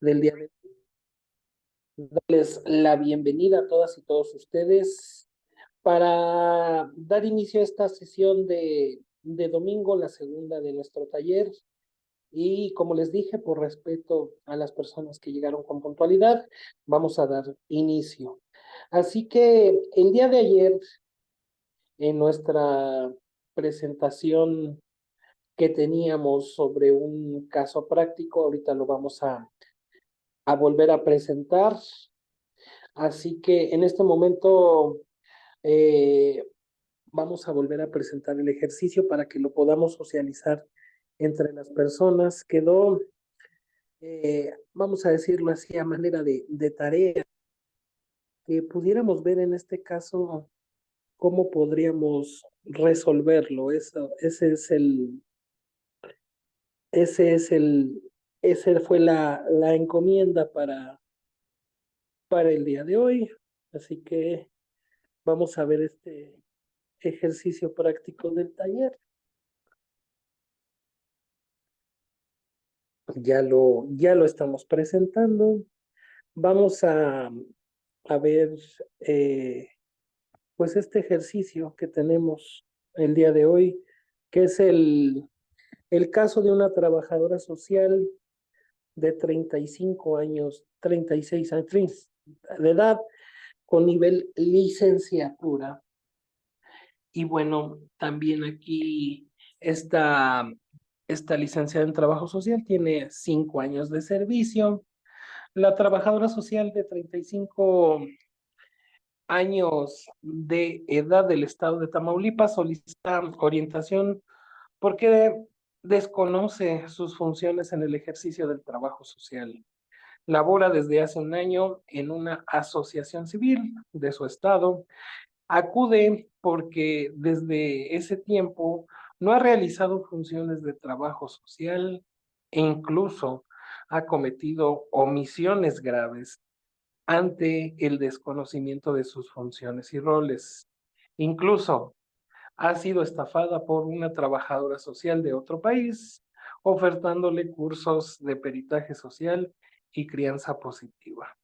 del día de hoy. Darles la bienvenida a todas y todos ustedes para dar inicio a esta sesión de domingo, la segunda de nuestro taller. Y como les dije, por respeto a las personas que llegaron con puntualidad, vamos a dar inicio. Así que el día de ayer, en nuestra presentación que teníamos sobre un caso práctico, ahorita lo vamos a volver a presentar. Así que en este momento eh, vamos a volver a presentar el ejercicio para que lo podamos socializar entre las personas. Quedó, vamos a decirlo así, a manera de tarea, que pudiéramos ver en este caso cómo podríamos resolverlo. Ese es el, ese fue la encomienda para el día de hoy. Así que vamos a ver este ejercicio práctico del taller. Ya lo estamos presentando. Vamos a ver pues este ejercicio que tenemos el día de hoy, que es el caso de una trabajadora social de 35 años, 36 años de edad, con nivel licenciatura. Y bueno, también aquí esta, esta licenciada en trabajo social tiene 5 años de servicio. La trabajadora social de 35 años de edad del estado de Tamaulipas solicita orientación porque desconoce sus funciones en el ejercicio del trabajo social. Labora desde hace un año en una asociación civil de su estado. Acude porque desde ese tiempo no ha realizado funciones de trabajo social e incluso ha cometido omisiones graves ante el desconocimiento de sus funciones y roles. Incluso ha sido estafada por una trabajadora social de otro país, ofertándole cursos de peritaje social y crianza positiva.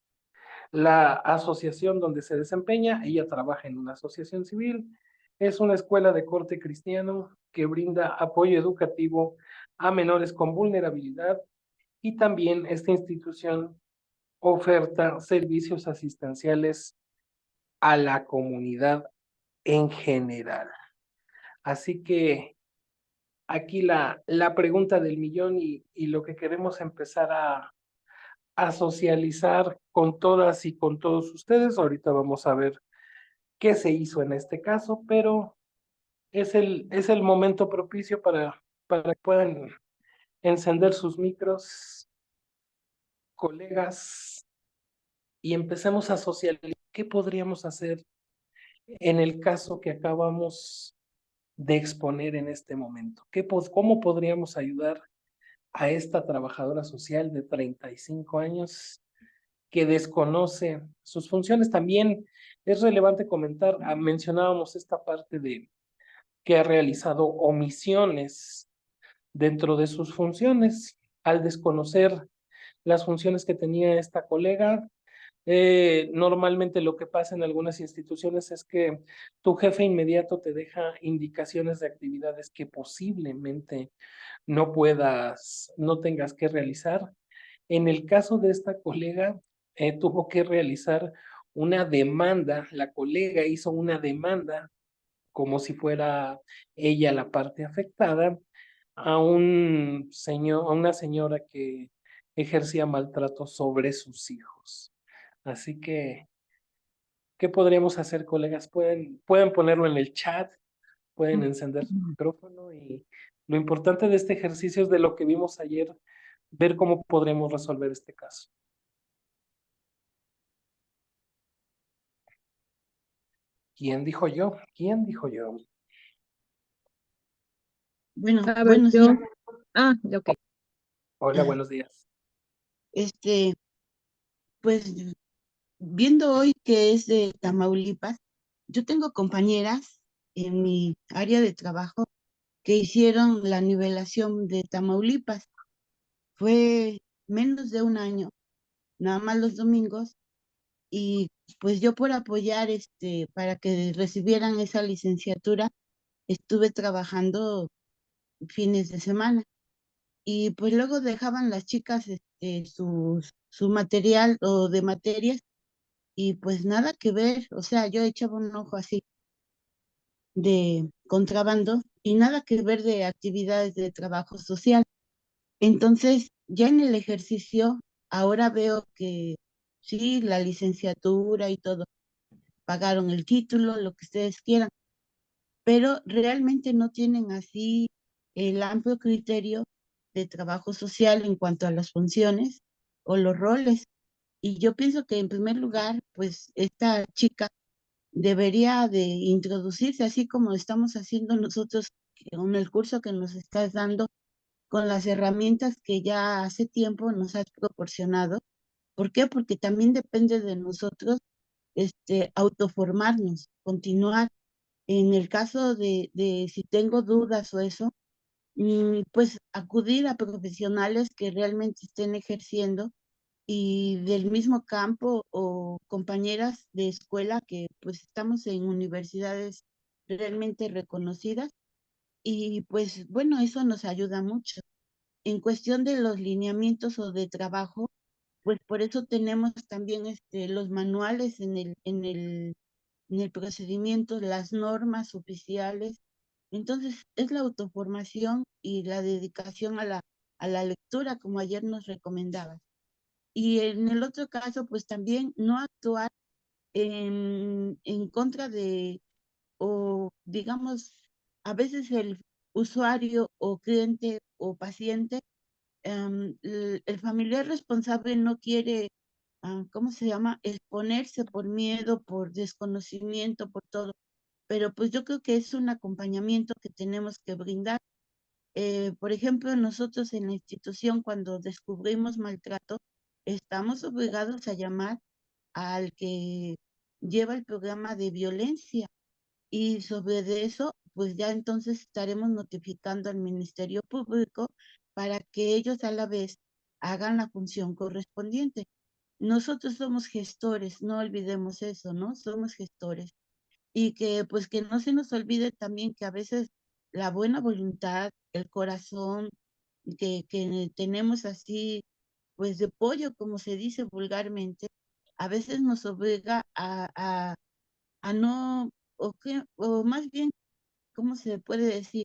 La asociación donde se desempeña, ella trabaja en una asociación civil, es una escuela de corte cristiano que brinda apoyo educativo a menores con vulnerabilidad y también esta institución oferta servicios asistenciales a la comunidad en general. Así que aquí la pregunta del millón y lo que queremos empezar a socializar con todas y con todos ustedes. Ahorita vamos a ver qué se hizo en este caso, pero es el momento propicio para que puedan encender sus micros, colegas, y empecemos a socializar qué podríamos hacer en el caso que acabamos de exponer en este momento. ¿Cómo podríamos ayudar a esta trabajadora social de 35 años que desconoce sus funciones? También es relevante comentar, mencionábamos esta parte de que ha realizado omisiones dentro de sus funciones al desconocer las funciones que tenía esta colega. Normalmente lo que pasa en algunas instituciones es que tu jefe inmediato te deja indicaciones de actividades que posiblemente no tengas que realizar. En el caso de esta colega, tuvo que realizar una demanda, la colega hizo una demanda como si fuera ella la parte afectada a un señor, a una señora que ejercía maltrato sobre sus hijos. Así que, ¿qué podríamos hacer, colegas? Pueden ponerlo en el chat, pueden encender su micrófono y lo importante de este ejercicio es de lo que vimos ayer, ver cómo podremos resolver este caso. ¿Quién dijo yo? ¿Quién dijo yo? Bueno, A ver, buenos yo. días. Ok. Hola, buenos días. Este, pues viendo hoy que es de Tamaulipas, yo tengo compañeras en mi área de trabajo que hicieron la nivelación de Tamaulipas. Fue menos de un año, nada más los domingos, y pues yo por apoyar para que recibieran esa licenciatura, estuve trabajando fines de semana. Y pues luego dejaban las chicas su material o de materias y pues nada que ver, o sea, yo echaba un ojo así de contrabando y nada que ver de actividades de trabajo social. Entonces, ya en el ejercicio, ahora veo que sí, la licenciatura y todo, pagaron el título, lo que ustedes quieran, pero realmente no tienen así el amplio criterio de trabajo social en cuanto a las funciones o los roles. Y yo pienso que en primer lugar, pues esta chica debería de introducirse así como estamos haciendo nosotros con el curso que nos estás dando, con las herramientas que ya hace tiempo nos has proporcionado. ¿Por qué? Porque también depende de nosotros autoformarnos, continuar. En el caso de si tengo dudas o eso, pues acudir a profesionales que realmente estén ejerciendo y del mismo campo o compañeras de escuela que pues estamos en universidades realmente reconocidas y pues bueno, eso nos ayuda mucho. En cuestión de los lineamientos o de trabajo, pues por eso tenemos también los manuales en el procedimiento, las normas oficiales. Entonces, es la autoformación y la dedicación a la lectura, como ayer nos recomendabas. Y en el otro caso, pues también no actuar en contra de, o digamos, a veces el usuario o cliente o paciente, el familiar responsable no quiere, ¿cómo se llama? Exponerse por miedo, por desconocimiento, por todo. Pero pues yo creo que es un acompañamiento que tenemos que brindar. Por ejemplo, nosotros en la institución, cuando descubrimos maltrato, estamos obligados a llamar al que lleva el programa de violencia y sobre de eso, pues ya entonces estaremos notificando al Ministerio Público para que ellos a la vez hagan la función correspondiente. Nosotros somos gestores, no olvidemos eso, ¿no? Somos gestores y que pues que no se nos olvide también que a veces la buena voluntad, el corazón que tenemos así, pues de pollo, como se dice vulgarmente, a veces nos obliga a no, o más bien, ¿cómo se puede decir?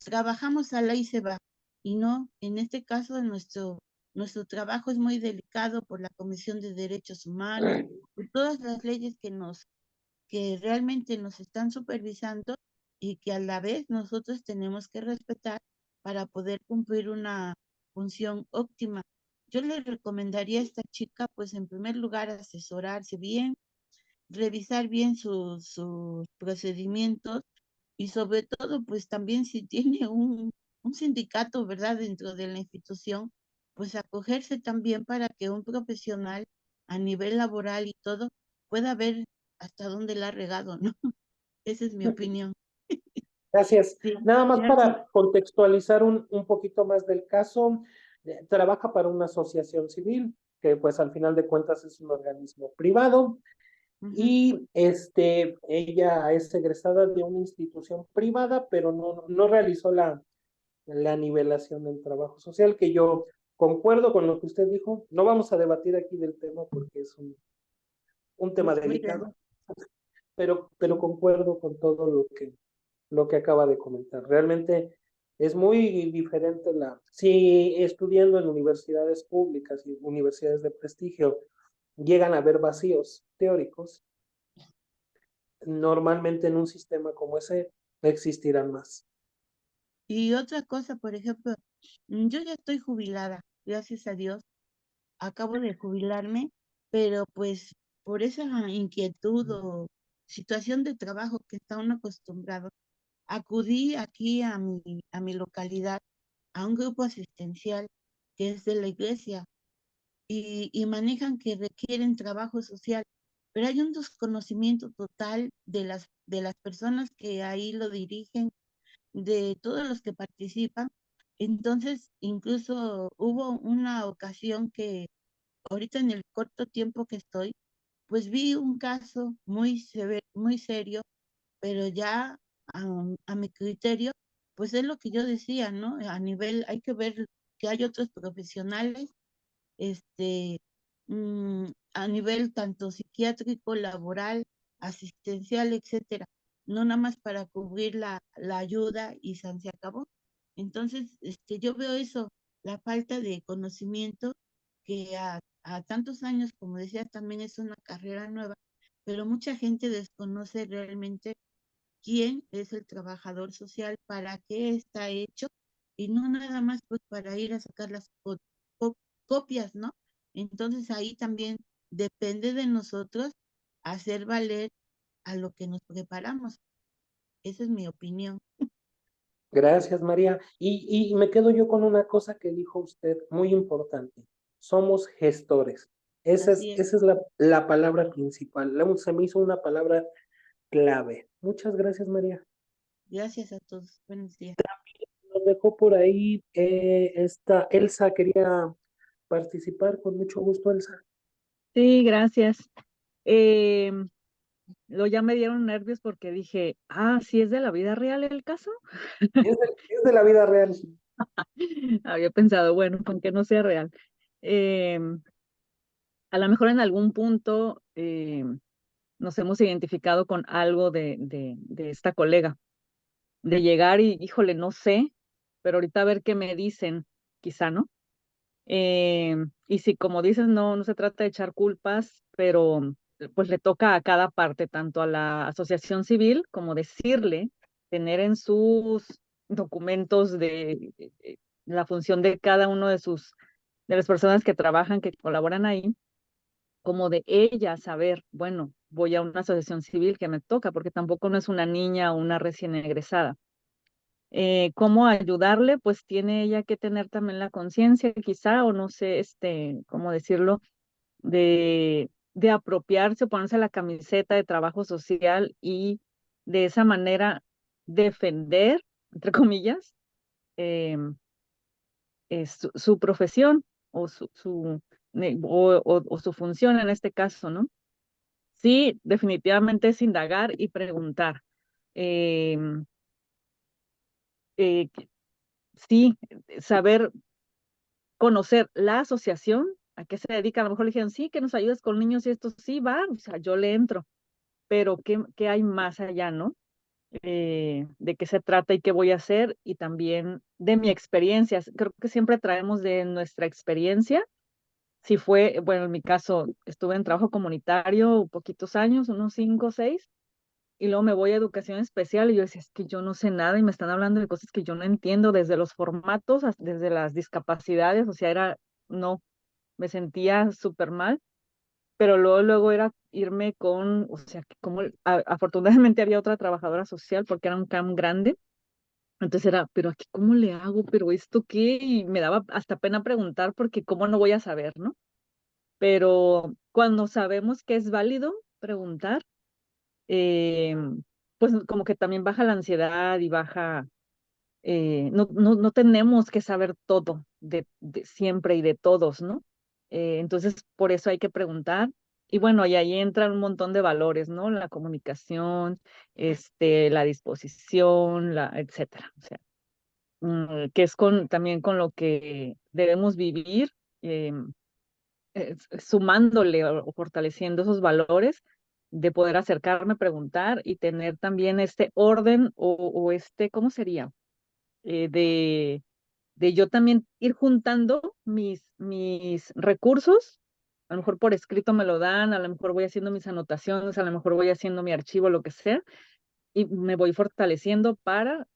Trabajamos a la y se va. Y no, en este caso nuestro trabajo es muy delicado por la Comisión de Derechos Humanos, por todas las leyes que realmente nos están supervisando y que a la vez nosotros tenemos que respetar para poder cumplir una función óptima. Yo le recomendaría a esta chica, pues en primer lugar, asesorarse bien, revisar bien sus procedimientos y sobre todo, pues también si tiene un sindicato, ¿verdad?, dentro de la institución, pues acogerse también para que un profesional a nivel laboral y todo pueda ver hasta dónde la ha regado, ¿no? Esa es mi opinión. Gracias. Sí, Nada más gracias. para contextualizar un poquito más del caso, trabaja para una asociación civil, que pues al final de cuentas es un organismo privado, Ujú. y ella es egresada de una institución privada, pero no realizó la nivelación del trabajo social, que yo concuerdo con lo que usted dijo. No vamos a debatir aquí del tema porque es un tema Es muy grande. delicado, pero concuerdo con todo lo que acaba de comentar. Realmente es muy diferente si estudiando en universidades públicas y universidades de prestigio llegan a haber vacíos teóricos, normalmente en un sistema como ese existirán más. Y otra cosa, por ejemplo, yo ya estoy jubilada, gracias a Dios, acabo de jubilarme, pero pues por esa inquietud o situación de trabajo que está uno acostumbrado, acudí aquí a mi localidad a un grupo asistencial que es de la iglesia y manejan que requieren trabajo social, pero hay un desconocimiento total de las personas que ahí lo dirigen, de todos los que participan, Entonces, incluso hubo una ocasión que ahorita en el corto tiempo que estoy, pues vi un caso muy severo, muy serio, pero ya a mi criterio, pues es lo que yo decía, ¿no? A nivel, hay que ver que hay otros profesionales, este, a nivel tanto psiquiátrico, laboral, asistencial, etcétera, no nada más para cubrir la ayuda y se acabó. Entonces, yo veo eso, la falta de conocimiento que a tantos años, como decía, también es una carrera nueva, pero mucha gente desconoce realmente quién es el trabajador social, para qué está hecho, y no nada más pues para ir a sacar las co- copias, ¿no? Entonces ahí también depende de nosotros hacer valer a lo que nos preparamos. Esa es mi opinión. Gracias, María. Y me quedo yo con una cosa que dijo usted, muy importante. Somos gestores. Así es. Esa es la palabra principal. Se me hizo una palabra clave. Muchas gracias, María. Gracias a todos. Buenos días. Nos dejó por ahí esta Elsa, quería participar con mucho gusto, Elsa. Sí, gracias. Eh, ya me dieron nervios porque dije, ¿sí es de la vida real el caso? Es de la vida real. Había pensado, bueno, con que no sea real. Eh, a lo mejor en algún punto nos hemos identificado con algo de esta colega, de llegar y, híjole, no sé, pero ahorita a ver qué me dicen, quizá, ¿no? Y si, como dices, no se trata de echar culpas, pero pues le toca a cada parte, tanto a la asociación civil como decirle, tener en sus documentos la función de cada uno de las personas que trabajan, que colaboran ahí, como de ella saber, bueno, voy a una asociación civil que me toca, porque tampoco no es una niña o una recién egresada. ¿Cómo ayudarle? Pues tiene ella que tener también la conciencia, quizá, o no sé, ¿cómo decirlo? De apropiarse, ponerse la camiseta de trabajo social y de esa manera defender, entre comillas, eh, su profesión o o su función en este caso, ¿no? Sí, definitivamente es indagar y preguntar. Em, eh, sí, saber conocer la asociación, a qué se dedica. A lo mejor le dijeron, sí, que nos ayudas con niños y esto sí va, o sea, yo le entro, pero ¿qué hay más allá, no? De qué se trata y qué voy a hacer, y también de mi experiencia. Creo que siempre traemos de nuestra experiencia. Si fue, bueno, en mi caso, estuve en trabajo comunitario poquitos años, unos 5 o 6, y luego me voy a educación especial y yo decía, es que yo no sé nada y me están hablando de cosas que yo no entiendo, desde los formatos, desde las discapacidades, o sea, no, me sentía súper mal, pero luego era irme o sea, que como afortunadamente había otra trabajadora social porque era un camp grande, entonces era, pero aquí, ¿cómo le hago? ¿Pero esto qué? Y me daba hasta pena preguntar porque cómo no voy a saber, ¿no? Pero cuando sabemos que es válido preguntar, eh, pues como que también baja la ansiedad y baja, no tenemos que saber todo de siempre y de todos, ¿no? Entonces, por eso hay que preguntar. Y bueno, y ahí entran un montón de valores, ¿no? La comunicación, la disposición, etcétera. O sea, que es también con lo que debemos vivir, sumándole o fortaleciendo esos valores de poder acercarme, preguntar y tener también este orden o ¿cómo sería? De yo también ir juntando mis recursos. A lo mejor por escrito me lo dan, a lo mejor voy haciendo mis anotaciones, a lo mejor voy haciendo mi archivo, lo que sea, y me voy fortaleciendo para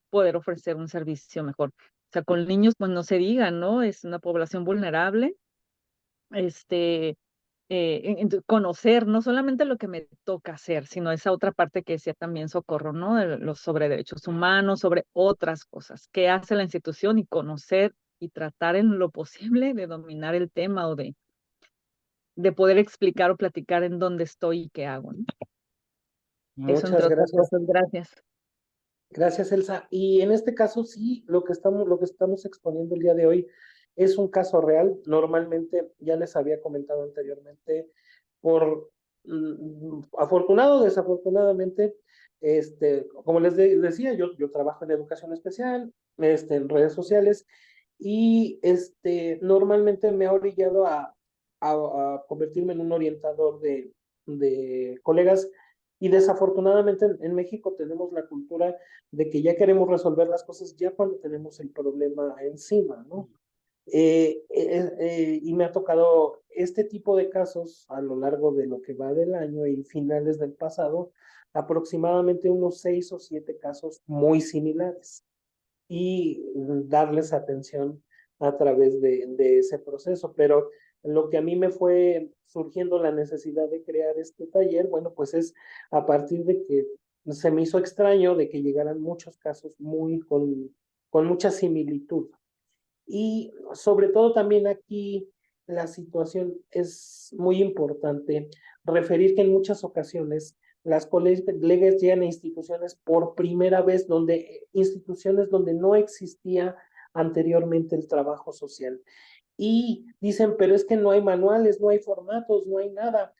poder ofrecer un servicio mejor. O sea, con niños, pues no se diga, ¿no? Es una población vulnerable. este, Conocer no solamente lo que me toca hacer, sino esa otra parte que decía también Socorro, ¿no? Sobre derechos humanos, sobre otras cosas. ¿Qué hace la institución? Y conocer y tratar en lo posible de dominar el tema o de poder explicar o platicar en dónde estoy y qué hago, ¿no? Eso Muchas entre otras gracias. cosas. Gracias. Gracias, Elsa. Y en este caso sí, lo que estamos exponiendo el día de hoy es un caso real. Normalmente, ya les había comentado anteriormente, por afortunado o desafortunadamente, como decía, yo trabajo en educación especial, en redes sociales, y normalmente me ha orillado a convertirme en un orientador de colegas. Y desafortunadamente en México tenemos la cultura de que ya queremos resolver las cosas ya cuando tenemos el problema encima, ¿no? Y me ha tocado este tipo de casos a lo largo de lo que va del año y finales del pasado, aproximadamente unos 6 o 7 casos muy similares y darles atención a través de ese proceso. Pero lo que a mí me fue surgiendo la necesidad de crear este taller, bueno, pues es a partir de que se me hizo extraño de que llegaran muchos casos con mucha similitud. Y sobre todo también aquí la situación es muy importante referir que en muchas ocasiones las colegas llegan a instituciones por primera vez, instituciones donde no existía anteriormente el trabajo social. Y dicen, pero es que no hay manuales, no hay formatos, no hay nada.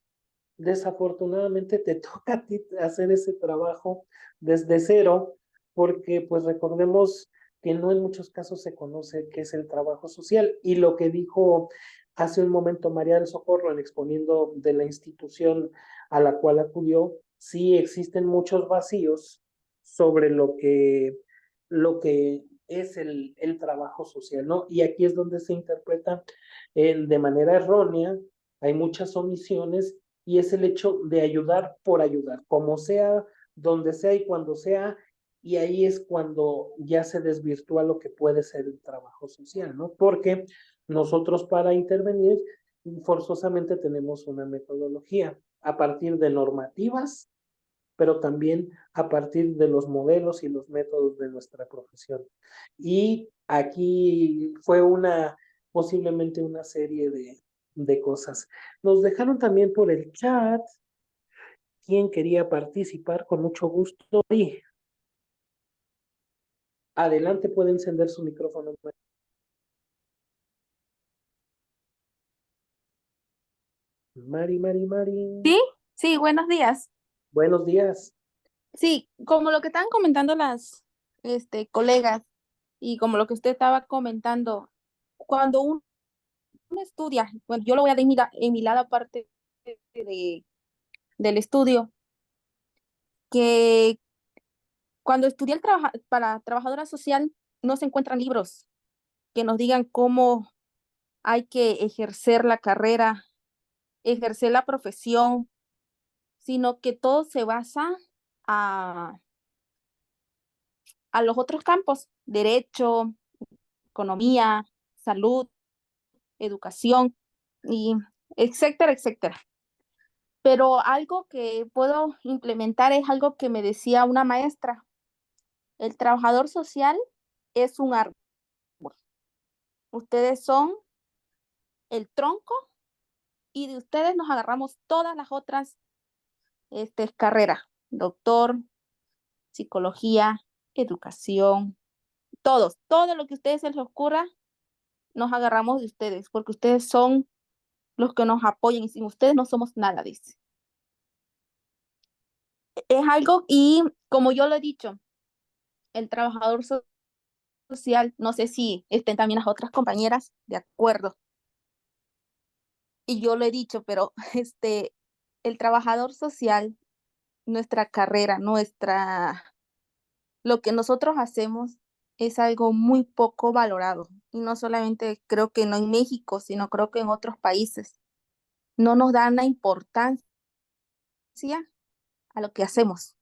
Desafortunadamente te toca a ti hacer ese trabajo desde cero, porque pues recordemos que no en muchos casos se conoce qué es el trabajo social. Y lo que dijo hace un momento María del Socorro en exponiendo de la institución a la cual acudió, sí existen muchos vacíos sobre lo que es el trabajo social, ¿no? Y aquí es donde se interpreta de manera errónea, hay muchas omisiones y es el hecho de ayudar por ayudar, como sea, donde sea y cuando sea, y ahí es cuando ya se desvirtúa lo que puede ser el trabajo social, ¿no? Porque nosotros para intervenir forzosamente tenemos una metodología a partir de normativas, pero también a partir de los modelos y los métodos de nuestra profesión. Y aquí fue posiblemente una serie de cosas. Nos dejaron también por el chat quién quería participar con mucho gusto. Y adelante, puede encender su micrófono. Mari, Mari, Mari. Sí, sí, buenos días. Buenos días. Sí, como lo que estaban comentando las colegas y como lo que usted estaba comentando, cuando uno estudia, bueno, yo lo voy a dar en mi lado aparte de, del estudio, que cuando estudié para trabajadora social no se encuentran libros que nos digan cómo hay que ejercer la carrera, ejercer la profesión, sino que todo se basa a los otros campos, derecho, economía, salud, educación y etcétera, etcétera. Pero algo que puedo implementar es algo que me decía una maestra. El trabajador social es un árbol. Ustedes son el tronco y de ustedes nos agarramos todas las otras carreras. Doctor, psicología, educación, todo lo que a ustedes se les ocurra, nos agarramos de ustedes, porque ustedes son los que nos apoyan y sin ustedes no somos nada, dice. Es algo, y como yo lo he dicho, el trabajador social, no sé si estén también las otras compañeras de acuerdo, y yo lo he dicho, pero el trabajador social, nuestra carrera, lo que nosotros hacemos es algo muy poco valorado, y no solamente creo que no en México, sino creo que en otros países. No nos dan la importancia a lo que hacemos.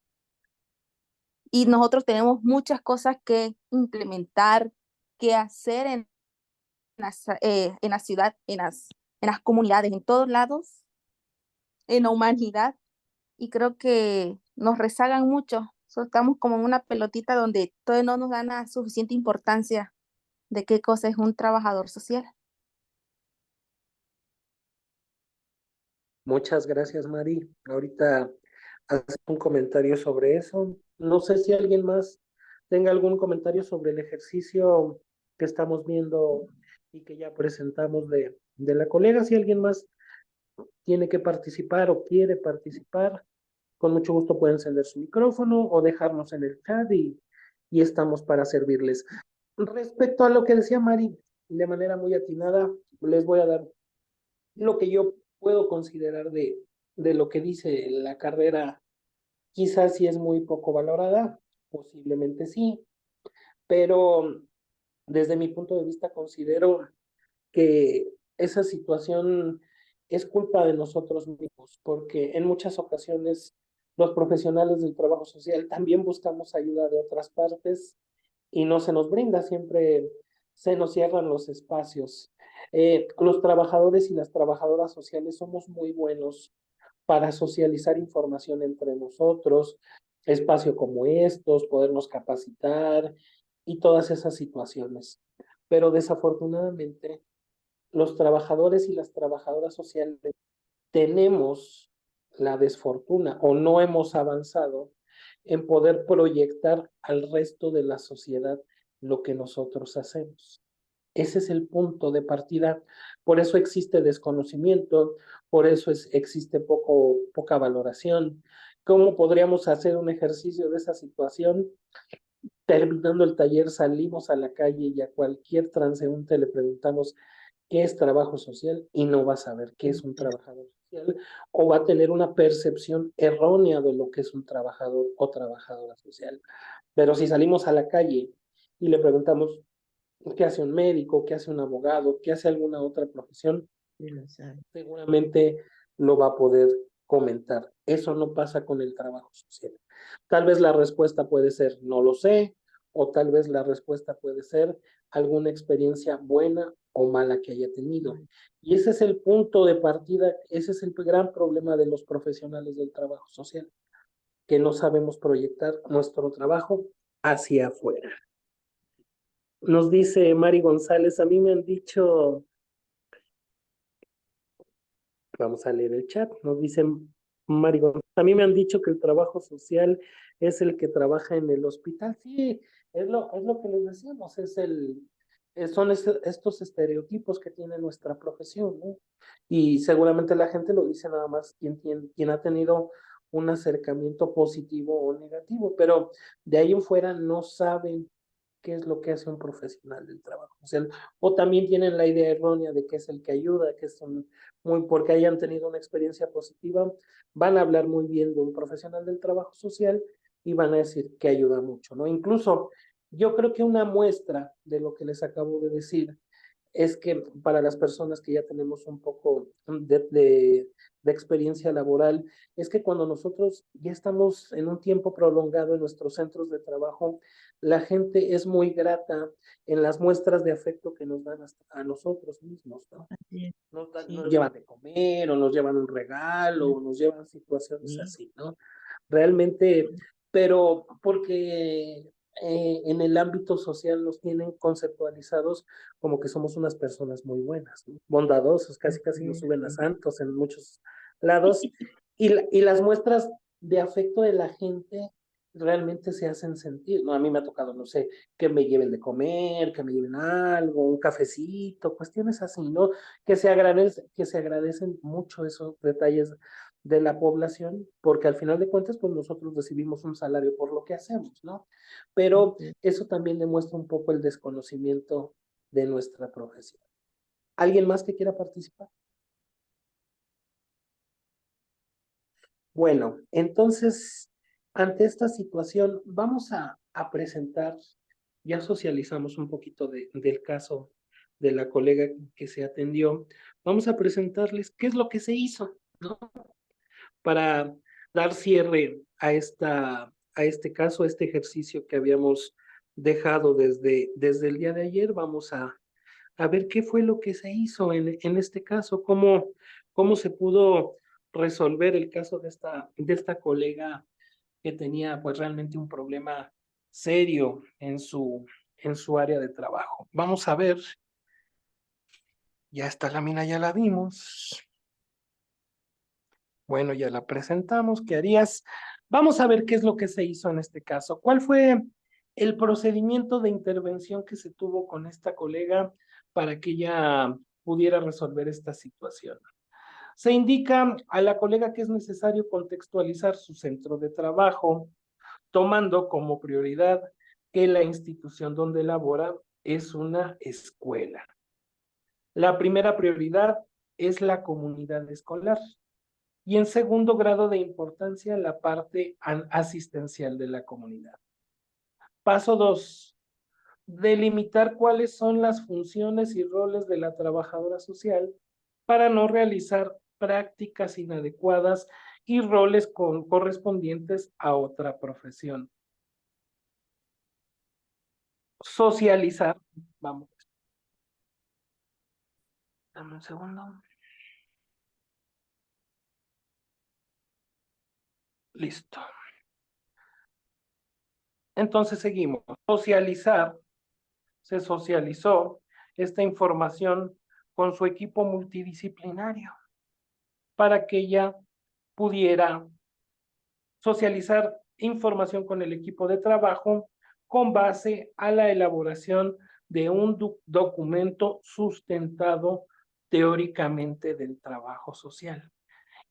Y nosotros tenemos muchas cosas que implementar, que hacer en la ciudad, en las comunidades, en todos lados, en la humanidad, y creo que nos rezagan mucho. Estamos como en una pelotita donde todavía no nos dan la suficiente importancia de qué cosa es un trabajador social. Muchas gracias, Mari. Ahorita haces un comentario sobre eso. No sé si alguien más tenga algún comentario sobre el ejercicio que estamos viendo y que ya presentamos de la colega. Si alguien más tiene que participar o quiere participar, con mucho gusto pueden encender su micrófono o dejarnos en el chat y estamos para servirles. Respecto a lo que decía Mari, de manera muy atinada, les voy a dar lo que yo puedo considerar de lo que dice la carrera. Quizás sí es muy poco valorada, posiblemente sí, pero desde mi punto de vista considero que esa situación es culpa de nosotros mismos, porque en muchas ocasiones los profesionales del trabajo social también buscamos ayuda de otras partes y no se nos brinda, siempre se nos cierran los espacios. Los trabajadores y las trabajadoras sociales somos muy buenos para socializar información entre nosotros, espacio como estos, podernos capacitar y todas esas situaciones. Pero desafortunadamente, los trabajadores y las trabajadoras sociales tenemos la desfortuna o no hemos avanzado en poder proyectar al resto de la sociedad lo que nosotros hacemos. Ese es el punto de partida. Por eso existe desconocimiento, por eso existe poca valoración. ¿Cómo podríamos hacer un ejercicio de esa situación? Terminando el taller, salimos a la calle y a cualquier transeúnte le preguntamos qué es trabajo social y no va a saber qué es un trabajador social o va a tener una percepción errónea de lo que es un trabajador o trabajadora social. Pero si salimos a la calle y le preguntamos qué hace un médico, qué hace un abogado, qué hace alguna otra profesión, seguramente lo va a poder comentar. Eso no pasa con el trabajo social. Tal vez la respuesta puede ser no lo sé, o tal vez la respuesta puede ser alguna experiencia buena o mala que haya tenido. Y ese es el punto de partida, ese es el gran problema de los profesionales del trabajo social, que no sabemos proyectar nuestro trabajo hacia afuera. Nos dice Mari González, a mí me han dicho, vamos a leer el chat, nos dice Mari González, a mí me han dicho que el trabajo social es el que trabaja en el hospital. Sí, es lo que les decíamos, son estos estereotipos que tiene nuestra profesión, ¿no? Y seguramente la gente lo dice nada más quien ha tenido un acercamiento positivo o negativo, pero de ahí en fuera no saben qué es lo que hace un profesional del trabajo social, o también tienen la idea errónea de que es el que ayuda, que son porque hayan tenido una experiencia positiva, van a hablar muy bien de un profesional del trabajo social y van a decir que ayuda mucho, ¿no? Incluso yo creo que una muestra de lo que les acabo de decir es que para las personas que ya tenemos un poco de experiencia laboral, es que cuando nosotros ya estamos en un tiempo prolongado en nuestros centros de trabajo, la gente es muy grata en las muestras de afecto que nos dan a nosotros mismos, ¿no? Nos llevan de comer, o nos llevan un regalo, o nos llevan situaciones así, ¿no? Realmente, pero porque en el ámbito social nos tienen conceptualizados como que somos unas personas muy buenas, ¿no? Bondadosos, casi nos suben a santos en muchos lados, y las muestras de afecto de la gente realmente se hacen sentir, ¿no? A mí me ha tocado, no sé, que me lleven de comer, que me lleven algo, un cafecito, cuestiones así, ¿no? Que se agradecen mucho esos detalles de la población, porque al final de cuentas, pues nosotros recibimos un salario por lo que hacemos, ¿no? Pero eso también demuestra un poco el desconocimiento de nuestra profesión. ¿Alguien más que quiera participar? Bueno, entonces, ante esta situación, vamos a presentar, ya socializamos un poquito del caso de la colega que se atendió, vamos a presentarles qué es lo que se hizo, ¿no? Para dar cierre a este caso, a este ejercicio que habíamos dejado desde el día de ayer. Vamos a ver qué fue lo que se hizo en este caso, cómo se pudo resolver el caso de esta colega que tenía pues realmente un problema serio en su área de trabajo. Vamos a ver, ya esta lámina ya la vimos. Bueno, ya la presentamos. ¿Qué harías? Vamos a ver qué es lo que se hizo en este caso. ¿Cuál fue el procedimiento de intervención que se tuvo con esta colega para que ella pudiera resolver esta situación. Se indica a la colega que es necesario contextualizar su centro de trabajo, tomando como prioridad que la institución donde labora es una escuela. La primera prioridad es la comunidad escolar y en segundo grado de importancia la parte asistencial de la comunidad. Paso 2. Delimitar cuáles son las funciones y roles de la trabajadora social para no realizar prácticas inadecuadas y roles correspondientes a otra profesión. Socializar, vamos. Dame un segundo. Listo. Entonces seguimos. Socializar, se socializó esta información con su equipo multidisciplinario para que ella pudiera socializar información con el equipo de trabajo con base a la elaboración de un documento sustentado teóricamente del trabajo social.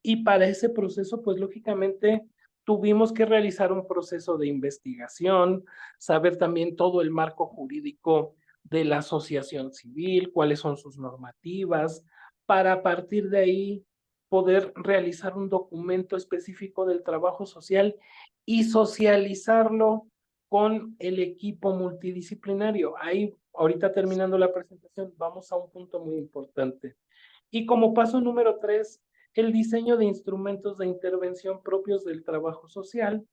Y para ese proceso, pues lógicamente tuvimos que realizar un proceso de investigación, saber también todo el marco jurídico de la asociación civil, cuáles son sus normativas, para a partir de ahí poder realizar un documento específico del trabajo social y socializarlo con el equipo multidisciplinario. Ahí, ahorita terminando la presentación, vamos a un punto muy importante. Y como paso número 3, el diseño de instrumentos de intervención propios del trabajo social,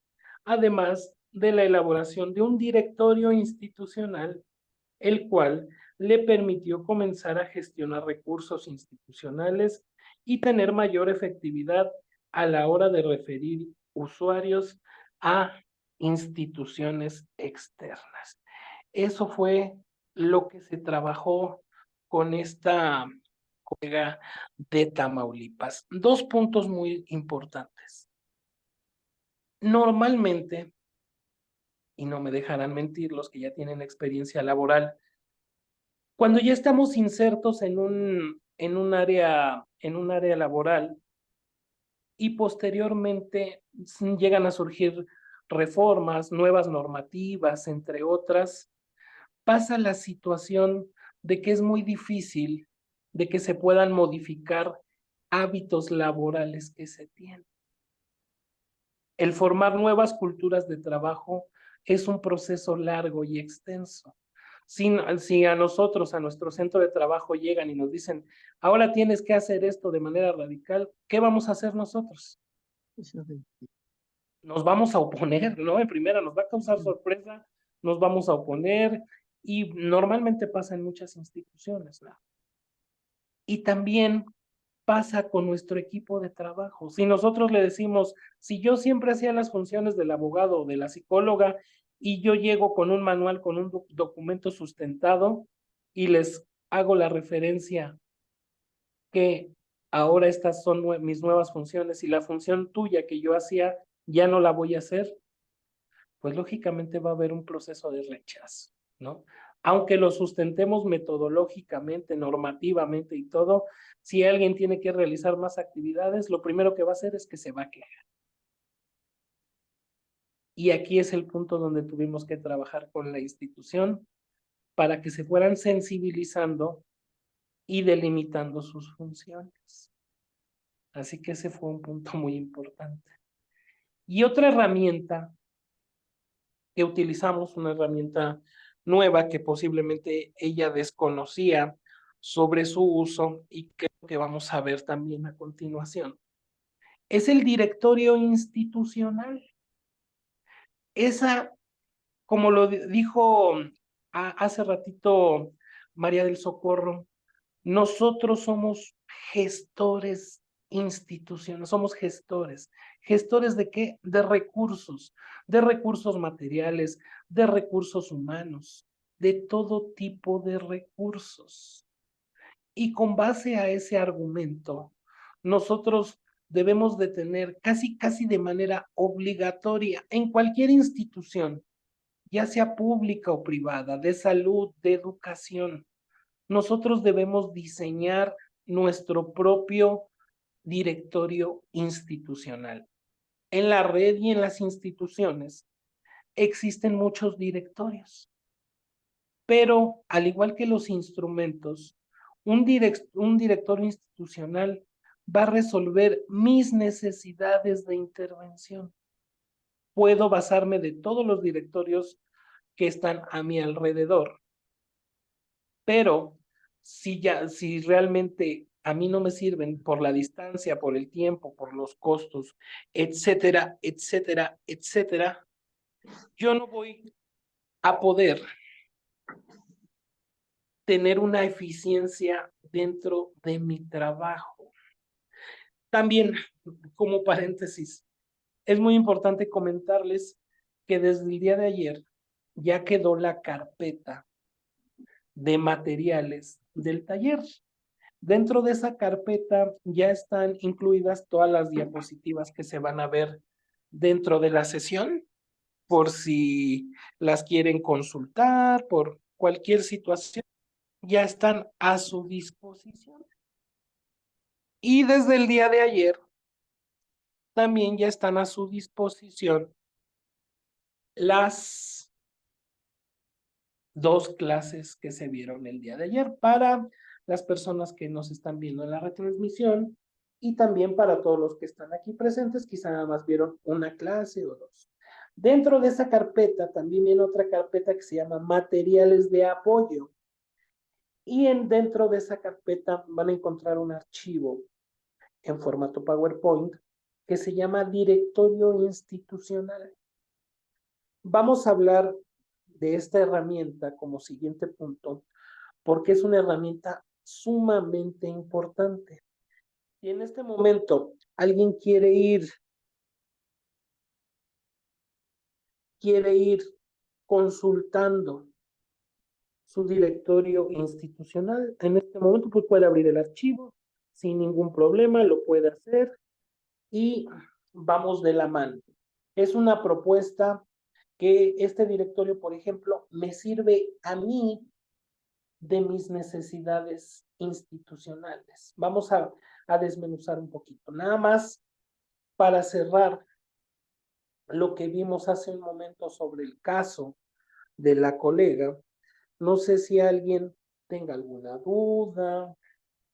además de la elaboración de un directorio institucional, el cual le permitió comenzar a gestionar recursos institucionales y tener mayor efectividad a la hora de referir usuarios a instituciones externas. Eso fue lo que se trabajó con esta colega de Tamaulipas. 2 puntos muy importantes. Normalmente, y no me dejarán mentir los que ya tienen experiencia laboral, cuando ya estamos insertos en un área laboral y posteriormente llegan a surgir reformas, nuevas normativas, entre otras, pasa la situación de que es muy difícil de que se puedan modificar hábitos laborales que se tienen. El formar nuevas culturas de trabajo es un proceso largo y extenso. Si a nosotros, a nuestro centro de trabajo llegan y nos dicen, ahora tienes que hacer esto de manera radical, ¿qué vamos a hacer nosotros? Nos vamos a oponer, ¿no? En primera nos va a causar sorpresa, nos vamos a oponer y normalmente pasa en muchas instituciones, ¿no? Y también pasa con nuestro equipo de trabajo. Si nosotros le decimos, si yo siempre hacía las funciones del abogado o de la psicóloga y yo llego con un manual, con un documento sustentado y les hago la referencia que ahora estas son mis nuevas funciones y la función tuya que yo hacía ya no la voy a hacer, pues lógicamente va a haber un proceso de rechazo, ¿no? Aunque lo sustentemos metodológicamente, normativamente y todo, si alguien tiene que realizar más actividades, lo primero que va a hacer es que se va a quejar. Y aquí es el punto donde tuvimos que trabajar con la institución para que se fueran sensibilizando y delimitando sus funciones. Así que ese fue un punto muy importante. Y otra herramienta que utilizamos, una herramienta nueva que posiblemente ella desconocía sobre su uso y que vamos a ver también a continuación, es el directorio institucional. Esa, como lo dijo hace ratito María del Socorro, nosotros somos gestores institucionales, somos gestores. ¿Gestores de qué? De recursos materiales, de recursos humanos, de todo tipo de recursos. Y con base a ese argumento, nosotros debemos de tener casi de manera obligatoria en cualquier institución ya sea pública o privada, de salud, de educación. Nosotros debemos diseñar nuestro propio directorio institucional. En la red y en las instituciones existen muchos directorios, pero al igual que los instrumentos, un directorio institucional va a resolver mis necesidades de intervención. Puedo basarme de todos los directorios que están a mi alrededor, pero si realmente a mí no me sirven por la distancia, por el tiempo, por los costos, etcétera, etcétera, etcétera, yo no voy a poder tener una eficiencia dentro de mi trabajo. También, como paréntesis, es muy importante comentarles que desde el día de ayer ya quedó la carpeta de materiales del taller. Dentro de esa carpeta ya están incluidas todas las diapositivas que se van a ver dentro de la sesión, por si las quieren consultar, por cualquier situación, ya están a su disposición. Y desde el día de ayer también ya están a su disposición las 2 clases que se vieron el día de ayer para las personas que nos están viendo en la retransmisión y también para todos los que están aquí presentes, quizá nada más vieron una clase o 2. Dentro de esa carpeta también viene otra carpeta que se llama materiales de apoyo. Y dentro de esa carpeta van a encontrar un archivo en formato PowerPoint que se llama Directorio Institucional. Vamos a hablar de esta herramienta como siguiente punto, porque es una herramienta sumamente importante. Si en este momento alguien quiere ir consultando su directorio institucional, en este momento pues puede abrir el archivo sin ningún problema, lo puede hacer y vamos de la mano. Es una propuesta que este directorio, por ejemplo, me sirve a mí de mis necesidades institucionales. Vamos a desmenuzar un poquito. Nada más para cerrar lo que vimos hace un momento sobre el caso de la colega. No sé si alguien tenga alguna duda,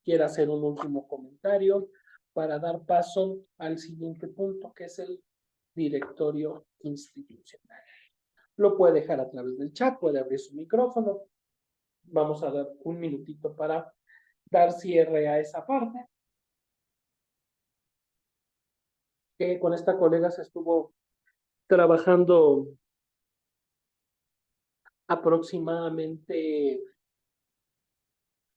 quiera hacer un último comentario para dar paso al siguiente punto, que es el directorio institucional. Lo puede dejar a través del chat, puede abrir su micrófono. Vamos a dar un minutito para dar cierre a esa parte. Con esta colega se estuvo trabajando aproximadamente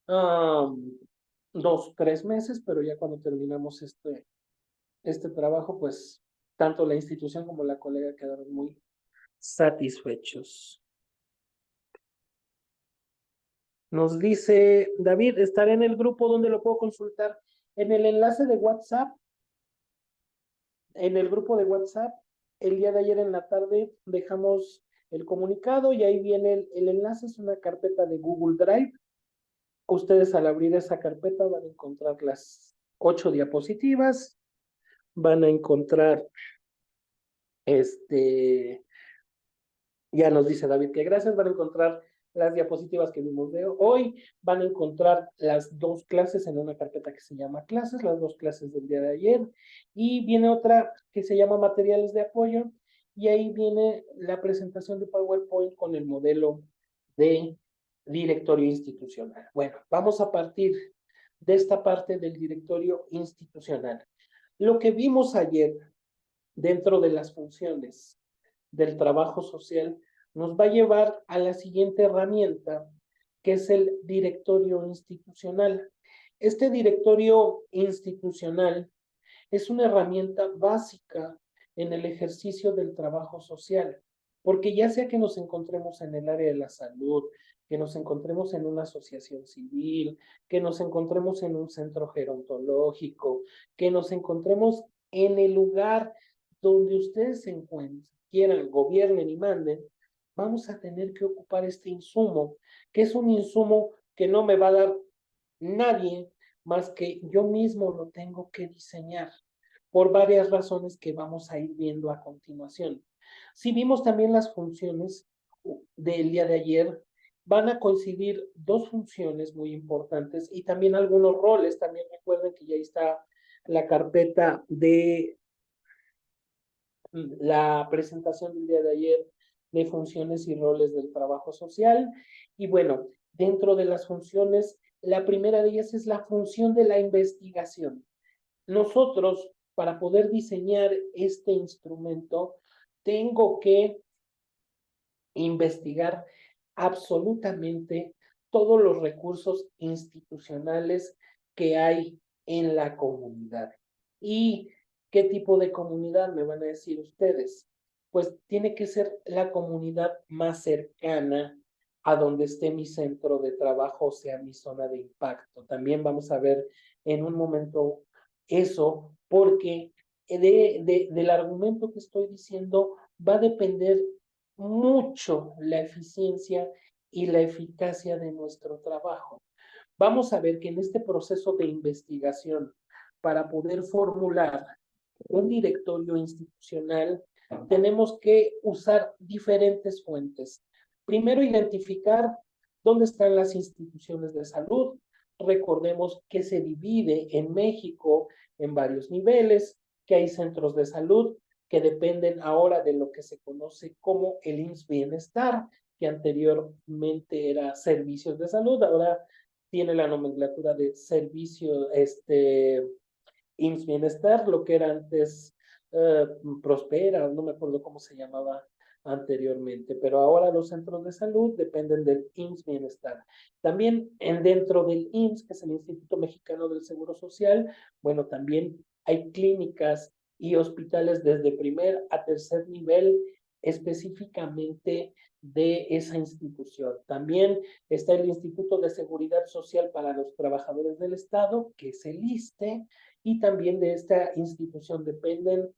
2, 3 meses, pero ya cuando terminamos este trabajo, pues tanto la institución como la colega quedaron muy satisfechos. Nos dice David, ¿estaré en el grupo donde lo puedo consultar? En el enlace de WhatsApp, en el grupo de WhatsApp, el día de ayer en la tarde dejamos el comunicado y ahí viene el enlace, es una carpeta de Google Drive. Ustedes al abrir esa carpeta van a encontrar las 8 diapositivas, van a encontrar ya nos dice David que gracias, van a encontrar las diapositivas que vimos de hoy, van a encontrar las 2 clases en una carpeta que se llama clases, las 2 clases del día de ayer, y viene otra que se llama materiales de apoyo, y ahí viene la presentación de PowerPoint con el modelo de directorio institucional. Bueno, vamos a partir de esta parte del directorio institucional. Lo que vimos ayer dentro de las funciones del trabajo social nos va a llevar a la siguiente herramienta, que es el directorio institucional. Este directorio institucional es una herramienta básica en el ejercicio del trabajo social, porque ya sea que nos encontremos en el área de la salud, que nos encontremos en una asociación civil, que nos encontremos en un centro gerontológico, que nos encontremos en el lugar donde ustedes se encuentren, quieran, gobiernen y manden, vamos a tener que ocupar este insumo, que es un insumo que no me va a dar nadie más que yo mismo lo tengo que diseñar, por varias razones que vamos a ir viendo a continuación. Si vimos también las funciones del día de ayer, van a coincidir dos funciones muy importantes y también algunos roles. También recuerden que ya está la carpeta de la presentación del día de ayer de funciones y roles del trabajo social. Y bueno, dentro de las funciones, la primera de ellas es la función de la investigación. Nosotros, para poder diseñar este instrumento, tengo que investigar absolutamente todos los recursos institucionales que hay en la comunidad. ¿Y qué tipo de comunidad me van a decir ustedes? Pues tiene que ser la comunidad más cercana a donde esté mi centro de trabajo, o sea, mi zona de impacto. También vamos a ver en un momento eso, porque del argumento que estoy diciendo va a depender mucho la eficiencia y la eficacia de nuestro trabajo. Vamos a ver que en este proceso de investigación, para poder formular un directorio institucional, tenemos que usar diferentes fuentes. Primero, identificar dónde están las instituciones de salud. Recordemos que se divide en México en varios niveles, que hay centros de salud que dependen ahora de lo que se conoce como el IMSS Bienestar, que anteriormente era Servicios de Salud, ahora tiene la nomenclatura de Servicio IMSS Bienestar, lo que era antes Prospera, no me acuerdo cómo se llamaba anteriormente, pero ahora los centros de salud dependen del IMSS Bienestar. También dentro del IMSS, que es el Instituto Mexicano del Seguro Social, bueno, también hay clínicas y hospitales desde primer a tercer nivel específicamente de esa institución. También está el Instituto de Seguridad Social para los Trabajadores del Estado, que es el ISSSTE, y también de esta institución dependen,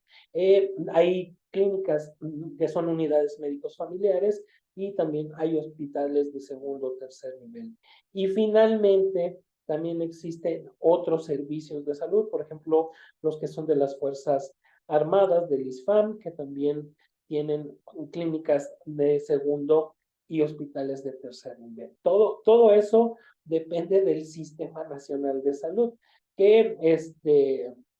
hay clínicas que son unidades médicos familiares y también hay hospitales de segundo o tercer nivel. Y finalmente, también existen otros servicios de salud, por ejemplo, los que son de las Fuerzas Armadas, del ISFAM, que también tienen clínicas de segundo y hospitales de tercer nivel. Todo eso depende del Sistema Nacional de Salud, que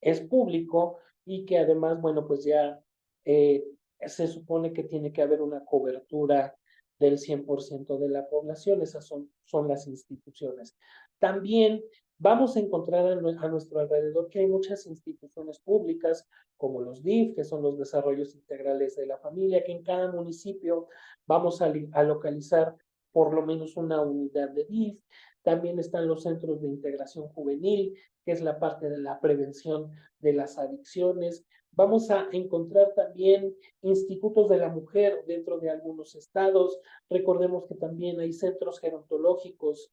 es público y que además, bueno, pues ya se supone que tiene que haber una cobertura del 100% de la población. Esas son las instituciones. También vamos a encontrar a nuestro alrededor que hay muchas instituciones públicas, como los DIF, que son los desarrollos integrales de la familia, que en cada municipio vamos a localizar por lo menos una unidad de DIF. También están los centros de integración juvenil, que es la parte de la prevención de las adicciones. Vamos a encontrar también institutos de la mujer dentro de algunos estados. Recordemos que también hay centros gerontológicos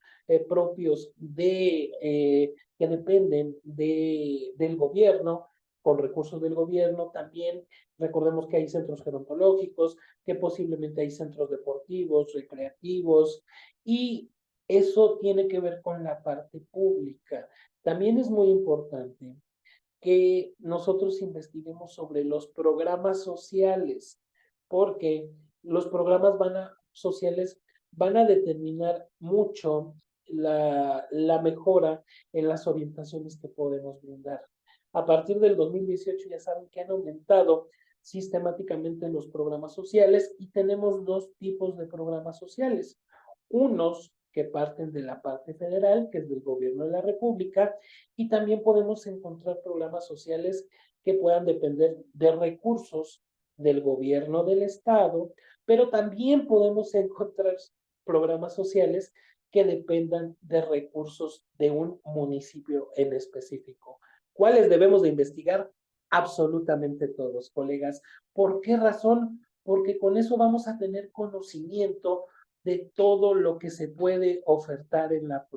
propios que dependen del gobierno, con recursos del gobierno. También recordemos que hay centros gerontológicos, que posiblemente hay centros deportivos, recreativos, y eso tiene que ver con la parte pública. También es muy importante que nosotros investiguemos sobre los programas sociales, porque los programas sociales van a determinar mucho la mejora en las orientaciones que podemos brindar. A partir del 2018 ya saben que han aumentado sistemáticamente los programas sociales y tenemos dos tipos de programas sociales. Unos que parten de la parte federal, que es del gobierno de la República, y también podemos encontrar programas sociales que puedan depender de recursos del gobierno del estado, pero también podemos encontrar programas sociales que dependan de recursos de un municipio en específico. ¿Cuáles debemos de investigar? Absolutamente todos, colegas. ¿Por qué razón? Porque con eso vamos a tener conocimiento de todo lo que se puede ofertar en la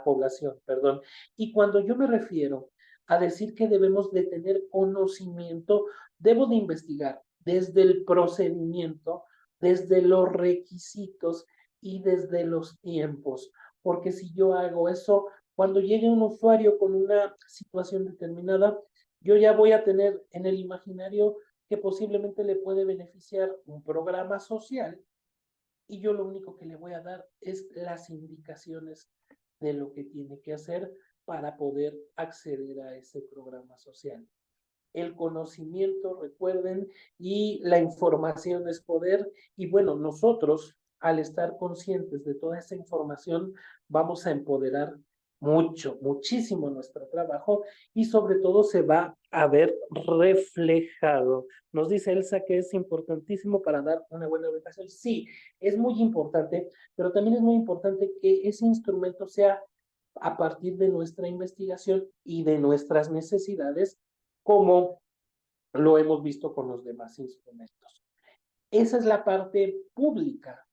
población, perdón. Y cuando yo me refiero a decir que debemos de tener conocimiento, debo de investigar desde el procedimiento, desde los requisitos y desde los tiempos, porque si yo hago eso, cuando llegue un usuario con una situación determinada, yo ya voy a tener en el imaginario que posiblemente le puede beneficiar un programa social y yo lo único que le voy a dar es las indicaciones de lo que tiene que hacer para poder acceder a ese programa social. El conocimiento, recuerden, y la información es poder. Y bueno, nosotros, al estar conscientes de toda esa información, vamos a empoderar mucho, muchísimo nuestro trabajo y sobre todo se va a ver reflejado. Nos dice Elsa que es importantísimo para dar una buena orientación. Sí, es muy importante, pero también es muy importante que ese instrumento sea a partir de nuestra investigación y de nuestras necesidades, como lo hemos visto con los demás instrumentos. Esa es la parte pública,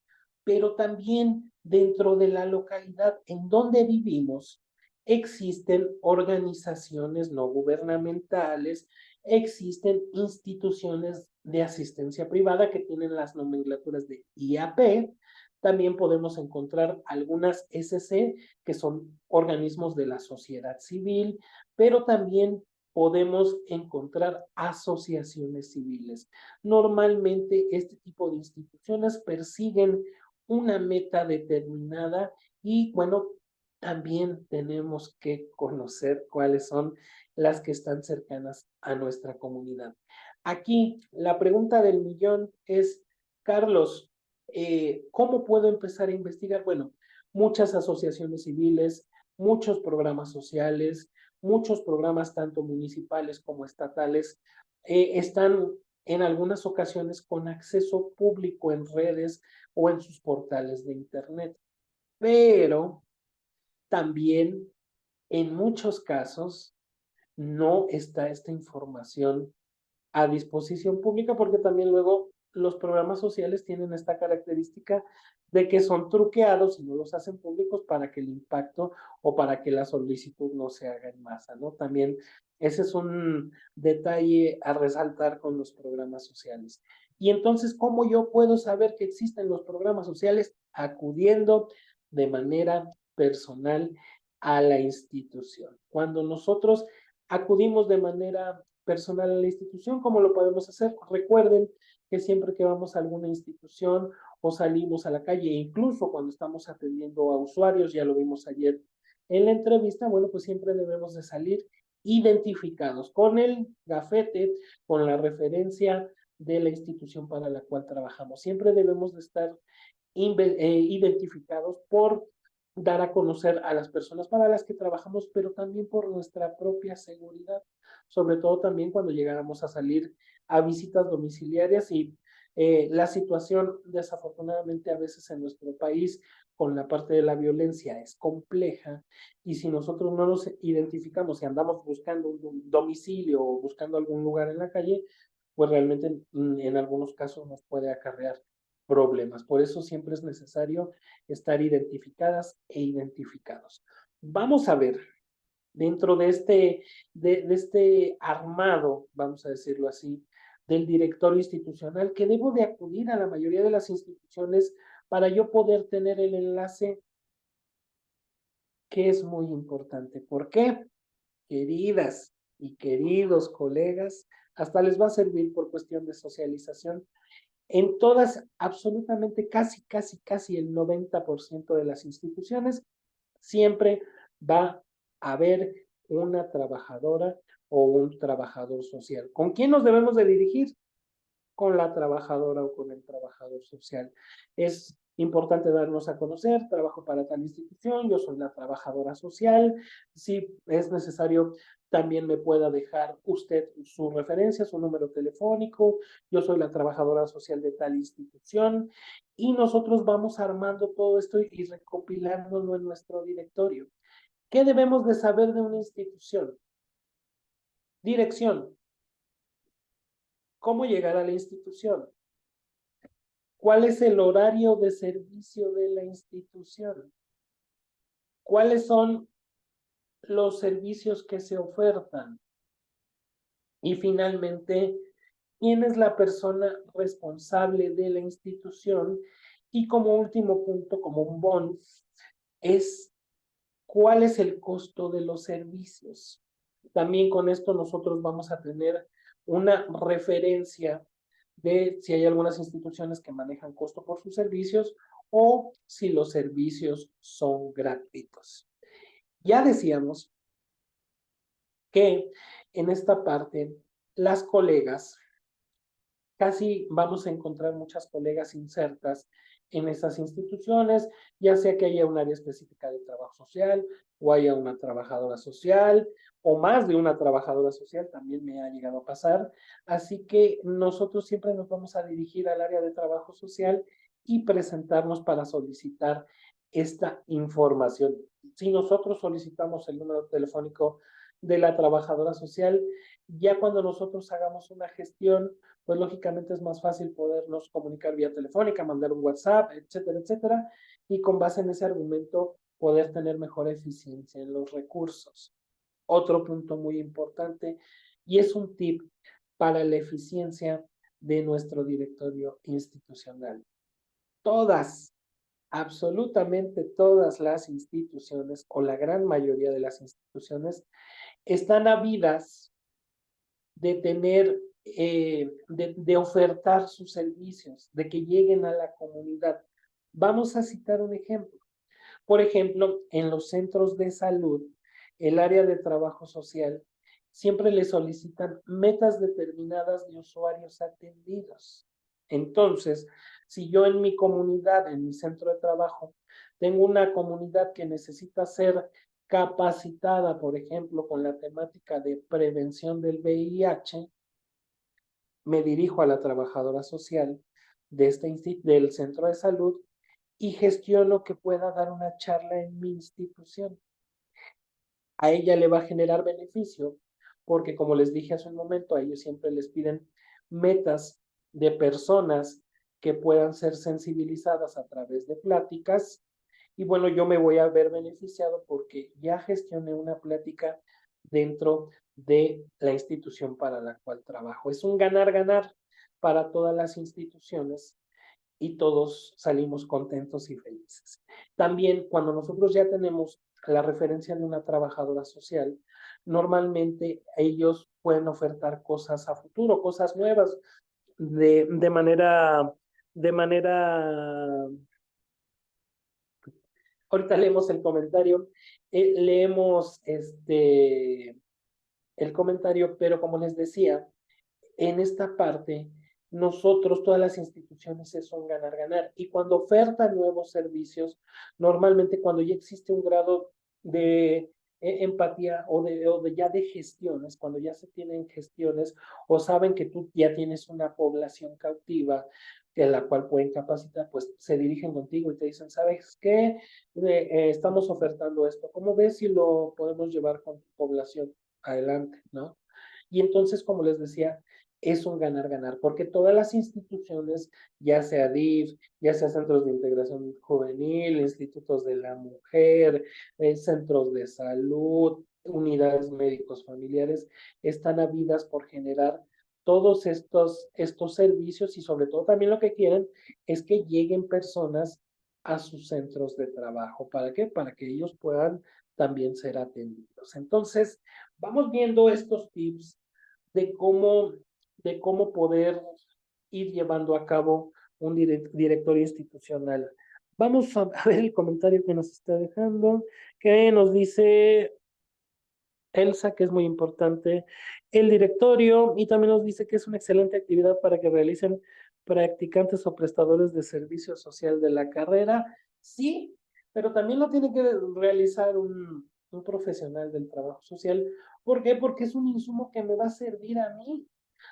pero también dentro de la localidad en donde vivimos existen organizaciones no gubernamentales, existen instituciones de asistencia privada que tienen las nomenclaturas de IAP. También podemos encontrar algunas SC, que son organismos de la sociedad civil, pero también podemos encontrar asociaciones civiles. Normalmente este tipo de instituciones persiguen una meta determinada y bueno, también tenemos que conocer cuáles son las que están cercanas a nuestra comunidad. Aquí la pregunta del millón es, Carlos, ¿cómo puedo empezar a investigar? Bueno, muchas asociaciones civiles, muchos programas sociales, muchos programas tanto municipales como estatales están en algunas ocasiones con acceso público en redes o en sus portales de internet. Pero también en muchos casos no está esta información a disposición pública porque también luego los programas sociales tienen esta característica de que son truqueados y no los hacen públicos para que el impacto o para que la solicitud no se haga en masa, ¿no? También ese es un detalle a resaltar con los programas sociales. Y entonces, ¿cómo yo puedo saber que existen los programas sociales? Acudiendo de manera personal a la institución. Cuando nosotros acudimos de manera personal a la institución, ¿cómo lo podemos hacer? Recuerden que siempre que vamos a alguna institución o salimos a la calle, incluso cuando estamos atendiendo a usuarios, ya lo vimos ayer en la entrevista, bueno, pues siempre debemos de salir identificados con el gafete, con la referencia de la institución para la cual trabajamos. Siempre debemos de estar identificados por dar a conocer a las personas para las que trabajamos, pero también por nuestra propia seguridad, sobre todo también cuando llegáramos a salir a visitas domiciliarias y la situación desafortunadamente a veces en nuestro país con la parte de la violencia es compleja y si nosotros no nos identificamos y andamos buscando un domicilio o buscando algún lugar en la calle, pues realmente en algunos casos nos puede acarrear problemas. Por eso siempre es necesario estar identificadas e identificados. Vamos a ver, dentro de este armado, vamos a decirlo así, del directorio institucional, que debo de acudir a la mayoría de las instituciones para yo poder tener el enlace, que es muy importante. ¿Por qué? Queridas y queridos colegas, hasta les va a servir por cuestión de socialización. En todas, absolutamente casi el 90% de las instituciones, siempre va a haber una trabajadora o un trabajador social. ¿Con quién nos debemos de dirigir? Con la trabajadora o con el trabajador social. Es importante darnos a conocer, trabajo para tal institución, yo soy la trabajadora social, si es necesario también me pueda dejar usted su referencia, su número telefónico, yo soy la trabajadora social de tal institución y nosotros vamos armando todo esto y recopilándolo en nuestro directorio. ¿Qué debemos de saber de una institución? Dirección. ¿Cómo llegar a la institución? ¿Cuál es el horario de servicio de la institución? ¿Cuáles son los servicios que se ofertan? Y finalmente, quién es la persona responsable de la institución y como último punto, como un bonus, es cuál es el costo de los servicios. También con esto nosotros vamos a tener una referencia de si hay algunas instituciones que manejan costo por sus servicios o si los servicios son gratuitos. Ya decíamos que en esta parte las colegas, casi vamos a encontrar muchas colegas insertas en estas instituciones, ya sea que haya un área específica de trabajo social o haya una trabajadora social o más de una trabajadora social, también me ha llegado a pasar. Así que nosotros siempre nos vamos a dirigir al área de trabajo social y presentarnos para solicitar esta información. Si nosotros solicitamos el número telefónico de la trabajadora social, ya cuando nosotros hagamos una gestión, pues lógicamente es más fácil podernos comunicar vía telefónica, mandar un WhatsApp, etcétera, etcétera, y con base en ese argumento poder tener mejor eficiencia en los recursos. Otro punto muy importante, y es un tip para la eficiencia de nuestro directorio institucional. Todas, absolutamente todas las instituciones, o la gran mayoría de las instituciones, están habidas de tener, de ofertar sus servicios, de que lleguen a la comunidad. Vamos a citar un ejemplo. Por ejemplo, en los centros de salud, el área de trabajo social siempre le solicitan metas determinadas de usuarios atendidos. Entonces, si yo en mi comunidad, en mi centro de trabajo, tengo una comunidad que necesita ser capacitada, por ejemplo, con la temática de prevención del VIH, me dirijo a la trabajadora social de del centro de salud y gestiono que pueda dar una charla en mi institución. A ella le va a generar beneficio porque, como les dije hace un momento, a ellos siempre les piden metas de personas que puedan ser sensibilizadas a través de pláticas. Y bueno, yo me voy a ver beneficiado porque ya gestioné una plática dentro de la institución para la cual trabajo. Es un ganar-ganar para todas las instituciones y todos salimos contentos y felices. También cuando nosotros ya tenemos la referencia de una trabajadora social, normalmente ellos pueden ofertar cosas a futuro, cosas nuevas, de manera, ahorita leemos el comentario, leemos el comentario, pero como les decía, en esta parte, nosotros, todas las instituciones, es un ganar-ganar. Y cuando ofertan nuevos servicios, normalmente cuando ya existe un grado de empatía o de ya de gestiones, cuando ya se tienen gestiones o saben que tú ya tienes una población cautiva en la cual pueden capacitar, pues se dirigen contigo y te dicen, ¿sabes qué? Estamos ofertando esto. ¿Cómo ves si lo podemos llevar con tu población adelante, ¿no? Y entonces, como les decía, es un ganar-ganar, porque todas las instituciones, ya sea DIF, ya sea centros de integración juvenil, institutos de la mujer, centros de salud, unidades médicos familiares, están habidas por generar todos estos servicios y sobre todo también lo que quieren es que lleguen personas a sus centros de trabajo. ¿Para qué? Para que ellos puedan también ser atendidos. Entonces, vamos viendo estos tips de cómo poder ir llevando a cabo un directorio institucional. Vamos a ver el comentario que nos está dejando, que nos dice Elsa, que es muy importante el directorio, y también nos dice que es una excelente actividad para que realicen practicantes o prestadores de servicio social de la carrera. Sí, pero también lo tiene que realizar un profesional del trabajo social. ¿Por qué? Porque es un insumo que me va a servir a mí.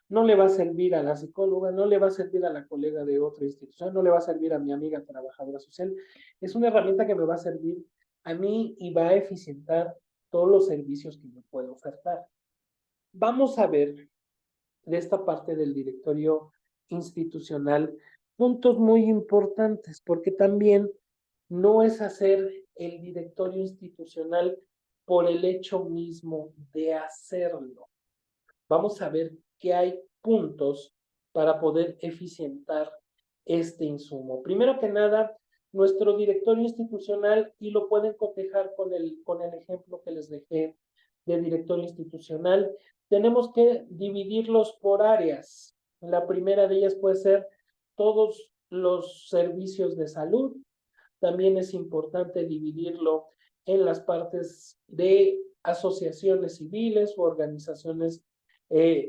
No le va a servir a la psicóloga, no le va a servir a la colega de otra institución, no le va a servir a mi amiga trabajadora social. Es una herramienta que me va a servir a mí y va a eficientar todos los servicios que me puede ofertar. Vamos a ver de esta parte del directorio institucional puntos muy importantes, porque también no es hacer el directorio institucional por el hecho mismo de hacerlo. vamos a ver que hay puntos para poder eficientar este insumo. Primero que nada, nuestro directorio institucional, y lo pueden cotejar con el ejemplo que les dejé de directorio institucional, tenemos que dividirlos por áreas. La primera de ellas puede ser todos los servicios de salud. También es importante dividirlo en las partes de asociaciones civiles o organizaciones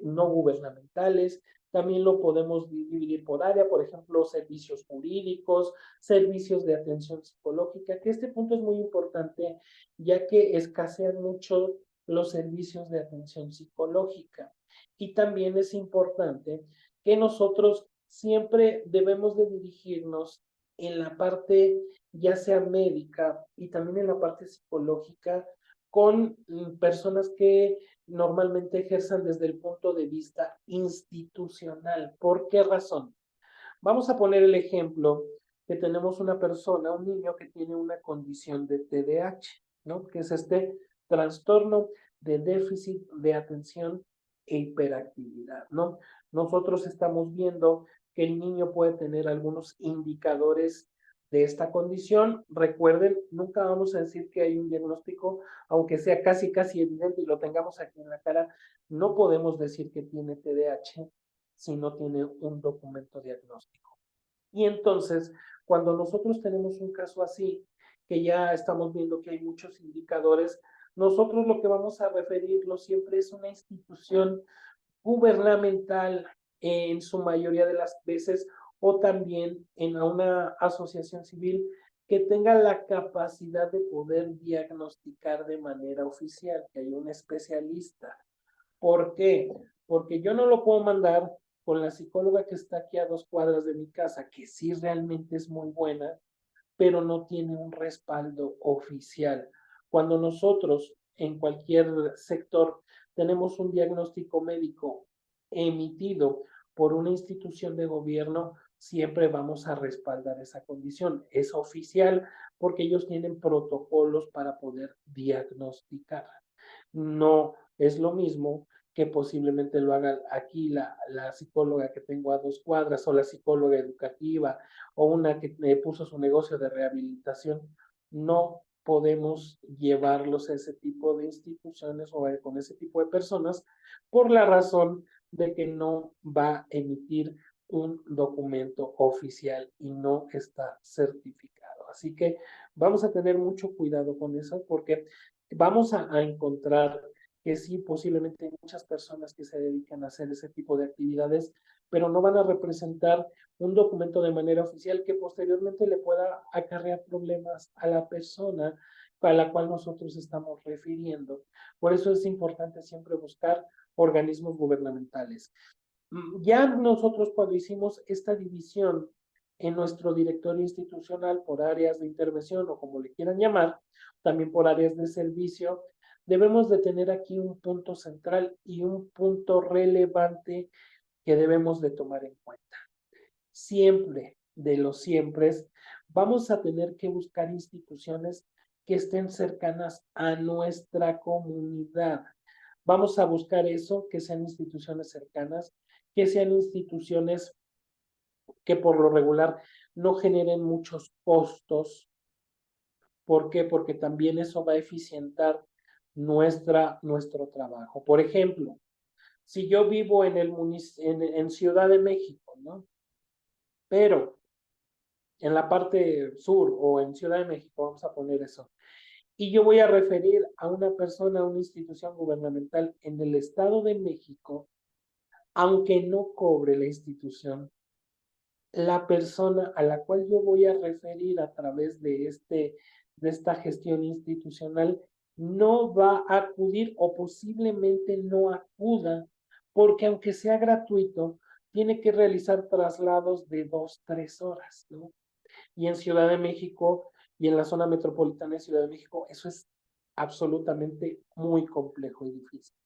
no gubernamentales. También lo podemos dividir por área, por ejemplo, servicios jurídicos, servicios de atención psicológica, que este punto es muy importante, ya que escasean mucho los servicios de atención psicológica. Y también es importante que nosotros siempre debemos de dirigirnos en la parte ya sea médica y también en la parte psicológica con personas que normalmente ejerzan desde el punto de vista institucional. ¿Por qué razón? Vamos a poner el ejemplo que tenemos una persona, un niño que tiene una condición de TDAH, ¿no? Que es este trastorno de déficit de atención e hiperactividad, ¿no? Nosotros estamos viendo que el niño puede tener algunos indicadores de esta condición. Recuerden, nunca vamos a decir que hay un diagnóstico, aunque sea casi evidente y lo tengamos aquí en la cara, no podemos decir que tiene TDAH si no tiene un documento diagnóstico. Y entonces, cuando nosotros tenemos un caso así, que ya estamos viendo que hay muchos indicadores, nosotros lo que vamos a referirlo siempre es una institución gubernamental en su mayoría de las veces, o también en una asociación civil que tenga la capacidad de poder diagnosticar de manera oficial, que haya un especialista. ¿Por qué? Porque yo no lo puedo mandar con la psicóloga que está aquí a 2 cuadras de mi casa, que sí realmente es muy buena, pero no tiene un respaldo oficial. Cuando nosotros en cualquier sector tenemos un diagnóstico médico emitido por una institución de gobierno, siempre vamos a respaldar esa condición. Es oficial porque ellos tienen protocolos para poder diagnosticar. No es lo mismo que posiblemente lo haga aquí la psicóloga que tengo a 2 cuadras, o la psicóloga educativa, o una que puso su negocio de rehabilitación. No podemos llevarlos a ese tipo de instituciones o con ese tipo de personas por la razón de que no va a emitir un documento oficial y no está certificado. Así que vamos a tener mucho cuidado con eso, porque vamos a encontrar que sí, posiblemente hay muchas personas que se dedican a hacer ese tipo de actividades, pero no van a representar un documento de manera oficial que posteriormente le pueda acarrear problemas a la persona a la cual nosotros estamos refiriendo. Por eso es importante siempre buscar organismos gubernamentales. Ya nosotros, cuando hicimos esta división en nuestro directorio institucional por áreas de intervención, o como le quieran llamar, también por áreas de servicio, debemos de tener aquí un punto central y un punto relevante que debemos de tomar en cuenta. Siempre, de los siempre, vamos a tener que buscar instituciones que estén cercanas a nuestra comunidad. Vamos a buscar eso, que sean instituciones cercanas, que sean instituciones que por lo regular no generen muchos costos. ¿Por qué? Porque también eso va a eficientar nuestro trabajo. Por ejemplo, si yo vivo en Ciudad de México, ¿no? Pero en la parte sur o en Ciudad de México, vamos a poner eso, y yo voy a referir a una persona, a una institución gubernamental en el Estado de México, aunque no cobre la institución, la persona a la cual yo voy a referir a través de esta gestión institucional no va a acudir, o posiblemente no acuda, porque aunque sea gratuito, tiene que realizar traslados de 2, 3 horas, ¿no? Y en Ciudad de México y en la zona metropolitana de Ciudad de México, eso es absolutamente muy complejo y difícil.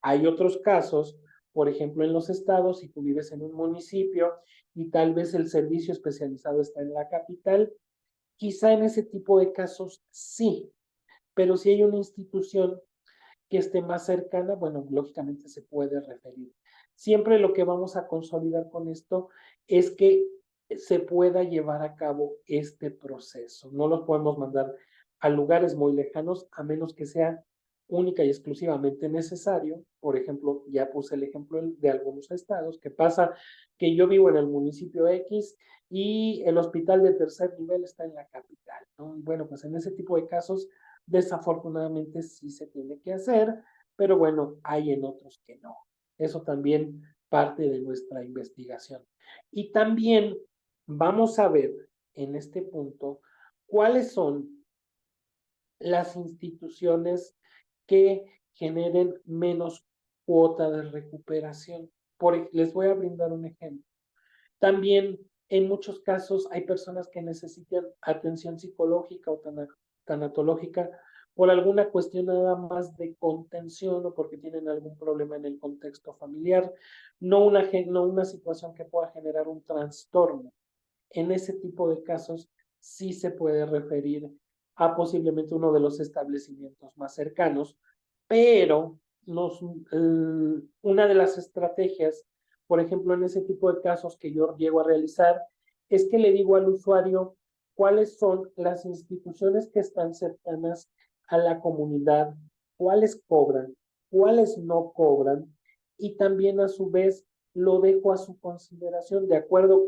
Hay otros casos, por ejemplo, en los estados, si tú vives en un municipio y tal vez el servicio especializado está en la capital, quizá en ese tipo de casos sí, pero si hay una institución que esté más cercana, bueno, lógicamente se puede referir. Siempre lo que vamos a consolidar con esto es que se pueda llevar a cabo este proceso. No los podemos mandar a lugares muy lejanos a menos que sea única y exclusivamente necesario. Por ejemplo, ya puse el ejemplo de algunos estados, que pasa que yo vivo en el municipio X y el hospital de tercer nivel está en la capital, ¿no? Y bueno, pues en ese tipo de casos, desafortunadamente sí se tiene que hacer, pero bueno, hay en otros que no. Eso también parte de nuestra investigación. Y también vamos a ver en este punto cuáles son las instituciones que generen menos cuota de recuperación. Les voy a brindar un ejemplo. También en muchos casos hay personas que necesitan atención psicológica o tanatológica por alguna cuestión nada más de contención o porque tienen algún problema en el contexto familiar, no una situación que pueda generar un trastorno. En ese tipo de casos sí se puede referir a posiblemente uno de los establecimientos más cercanos, pero una de las estrategias, por ejemplo, en ese tipo de casos que yo llego a realizar, es que le digo al usuario cuáles son las instituciones que están cercanas a la comunidad, cuáles cobran, cuáles no cobran, y también a su vez lo dejo a su consideración de acuerdo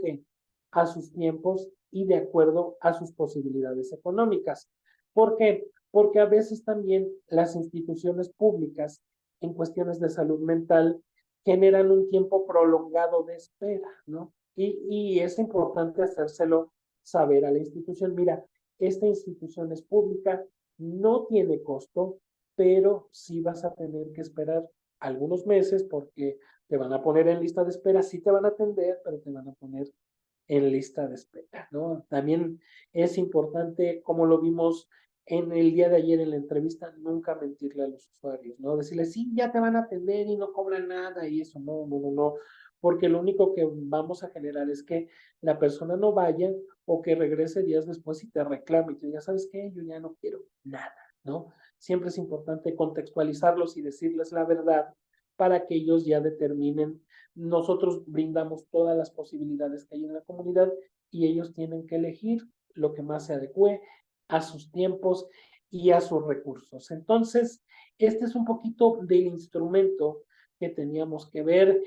a sus tiempos y de acuerdo a sus posibilidades económicas. ¿Por qué? Porque a veces también las instituciones públicas en cuestiones de salud mental generan un tiempo prolongado de espera, ¿no? Y es importante hacérselo saber a la institución. Mira, esta institución es pública, no tiene costo, pero sí vas a tener que esperar algunos meses porque te van a poner en lista de espera, sí te van a atender, pero te van a poner en lista de espera, ¿no? También es importante, como lo vimos en el día de ayer en la entrevista, nunca mentirle a los usuarios, ¿no? Decirles, sí, ya te van a atender y no cobran nada y eso, no, porque lo único que vamos a generar es que la persona no vaya o que regrese días después y te reclame y te diga, ¿sabes qué? Yo ya no quiero nada, ¿no? Siempre es importante contextualizarlos y decirles la verdad para que ellos ya determinen. Nosotros brindamos todas las posibilidades que hay en la comunidad y ellos tienen que elegir lo que más se adecue a sus tiempos y a sus recursos. Entonces, este es un poquito del instrumento que teníamos que ver.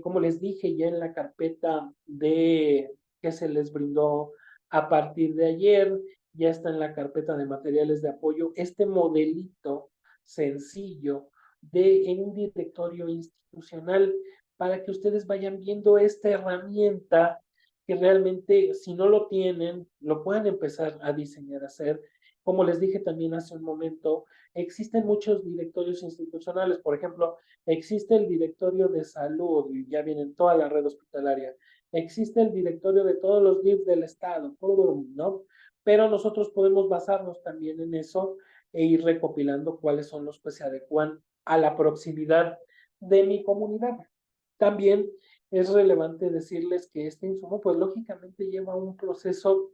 Como les dije ya en la carpeta que se les brindó a partir de ayer, ya está en la carpeta de materiales de apoyo este modelito sencillo en un directorio institucional para que ustedes vayan viendo esta herramienta que realmente, si no lo tienen, lo puedan empezar a diseñar, a hacer. Como les dije también hace un momento, existen muchos directorios institucionales. Por ejemplo, existe el directorio de salud, y ya viene en toda la red hospitalaria. Existe el directorio de todos los DIF del Estado, ¿no? Pero nosotros podemos basarnos también en eso e ir recopilando cuáles son los que se adecuan a la proximidad de mi comunidad. También es relevante decirles que este insumo, pues lógicamente lleva un proceso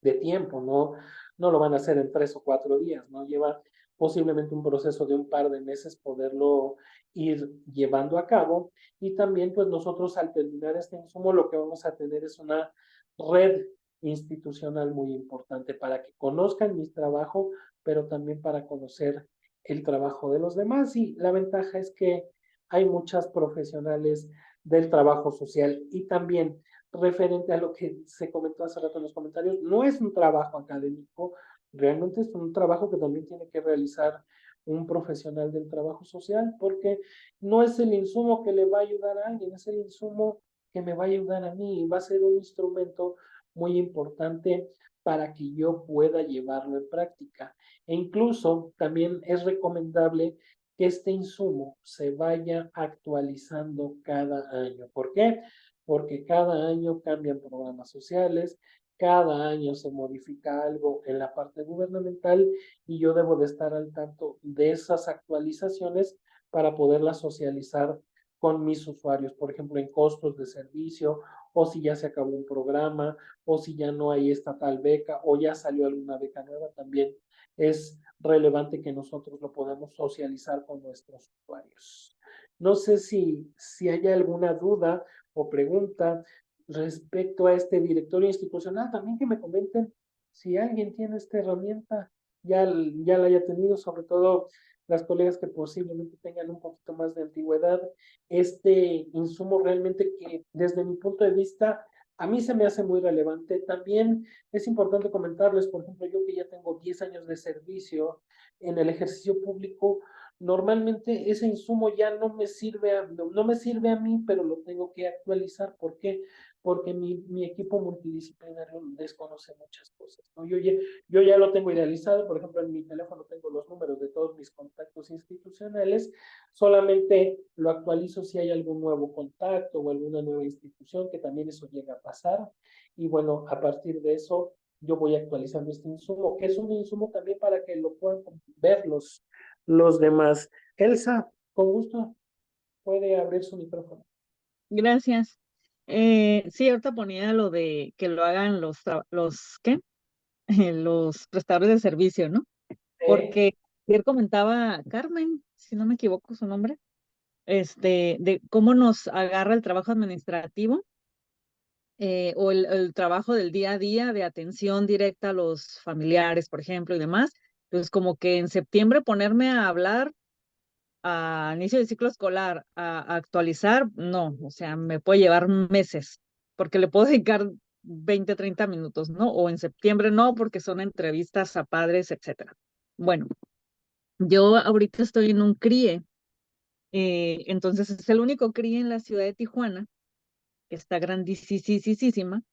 de tiempo, no lo van a hacer en 3 o 4 días, ¿no? Lleva posiblemente un proceso de un par de meses poderlo ir llevando a cabo. Y también, pues nosotros al terminar este insumo, lo que vamos a tener es una red institucional muy importante para que conozcan mi trabajo, pero también para conocer el trabajo de los demás. Y la ventaja es que hay muchas profesionales del trabajo social y también referente a lo que se comentó hace rato en los comentarios, no es un trabajo académico, realmente es un trabajo que también tiene que realizar un profesional del trabajo social, porque no es el insumo que le va a ayudar a alguien, es el insumo que me va a ayudar a mí y va a ser un instrumento muy importante para que yo pueda llevarlo en práctica. E incluso también es recomendable que este insumo se vaya actualizando cada año. ¿Por qué? Porque cada año cambian programas sociales, cada año se modifica algo en la parte gubernamental y yo debo de estar al tanto de esas actualizaciones para poderlas socializar con mis usuarios, por ejemplo, en costos de servicio, o si ya se acabó un programa, o si ya no hay esta tal beca, o ya salió alguna beca nueva, también es relevante que nosotros lo podamos socializar con nuestros usuarios. No sé si hay alguna duda o pregunta respecto a este directorio institucional. También que me comenten si alguien tiene esta herramienta, ya la haya tenido, sobre todo las colegas que posiblemente tengan un poquito más de antigüedad. Este insumo realmente que desde mi punto de vista a mí se me hace muy relevante. También es importante comentarles, por ejemplo, yo que ya tengo 10 años de servicio en el ejercicio público, normalmente ese insumo ya no me sirve a mí, pero lo tengo que actualizar. ¿Por qué? Porque mi equipo multidisciplinario desconoce muchas cosas, ¿no? Yo ya lo tengo idealizado, por ejemplo, en mi teléfono tengo los números de todos mis contactos institucionales, solamente lo actualizo si hay algún nuevo contacto o alguna nueva institución, que también eso llega a pasar, y bueno, a partir de eso yo voy actualizando este insumo, que es un insumo también para que lo puedan ver los demás. Elsa, con gusto, puede abrir su micrófono. Gracias. Sí, ahorita ponía lo de que lo hagan ¿qué? Los prestadores de servicio, ¿no? Porque ayer comentaba Carmen, si no me equivoco su nombre, de cómo nos agarra el trabajo administrativo o el trabajo del día a día de atención directa a los familiares, por ejemplo, y demás. Entonces, como que en septiembre ponerme a hablar a inicio del ciclo escolar, a actualizar, no, o sea, me puede llevar meses, porque le puedo dedicar 20, 30 minutos, ¿no? O en septiembre no, porque son entrevistas a padres, etcétera. Bueno, yo ahorita estoy en un CRIE, entonces es el único CRIE en la ciudad de Tijuana, que está grandísima,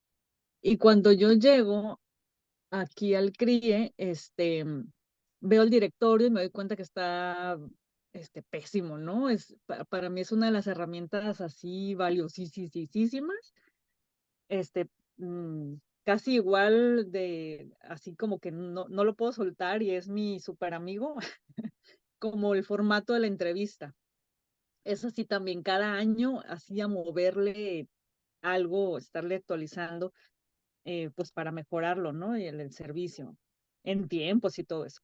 y cuando yo llego aquí al CRIE, veo el directorio y me doy cuenta que está pésimo, ¿no? Para mí es una de las herramientas así valiosísimas, este, mm, casi igual así como que no lo puedo soltar y es mi súper amigo, como el formato de la entrevista. Es así también cada año, así a moverle algo, estarle actualizando, pues para mejorarlo, ¿no? Y el servicio en tiempos y todo eso.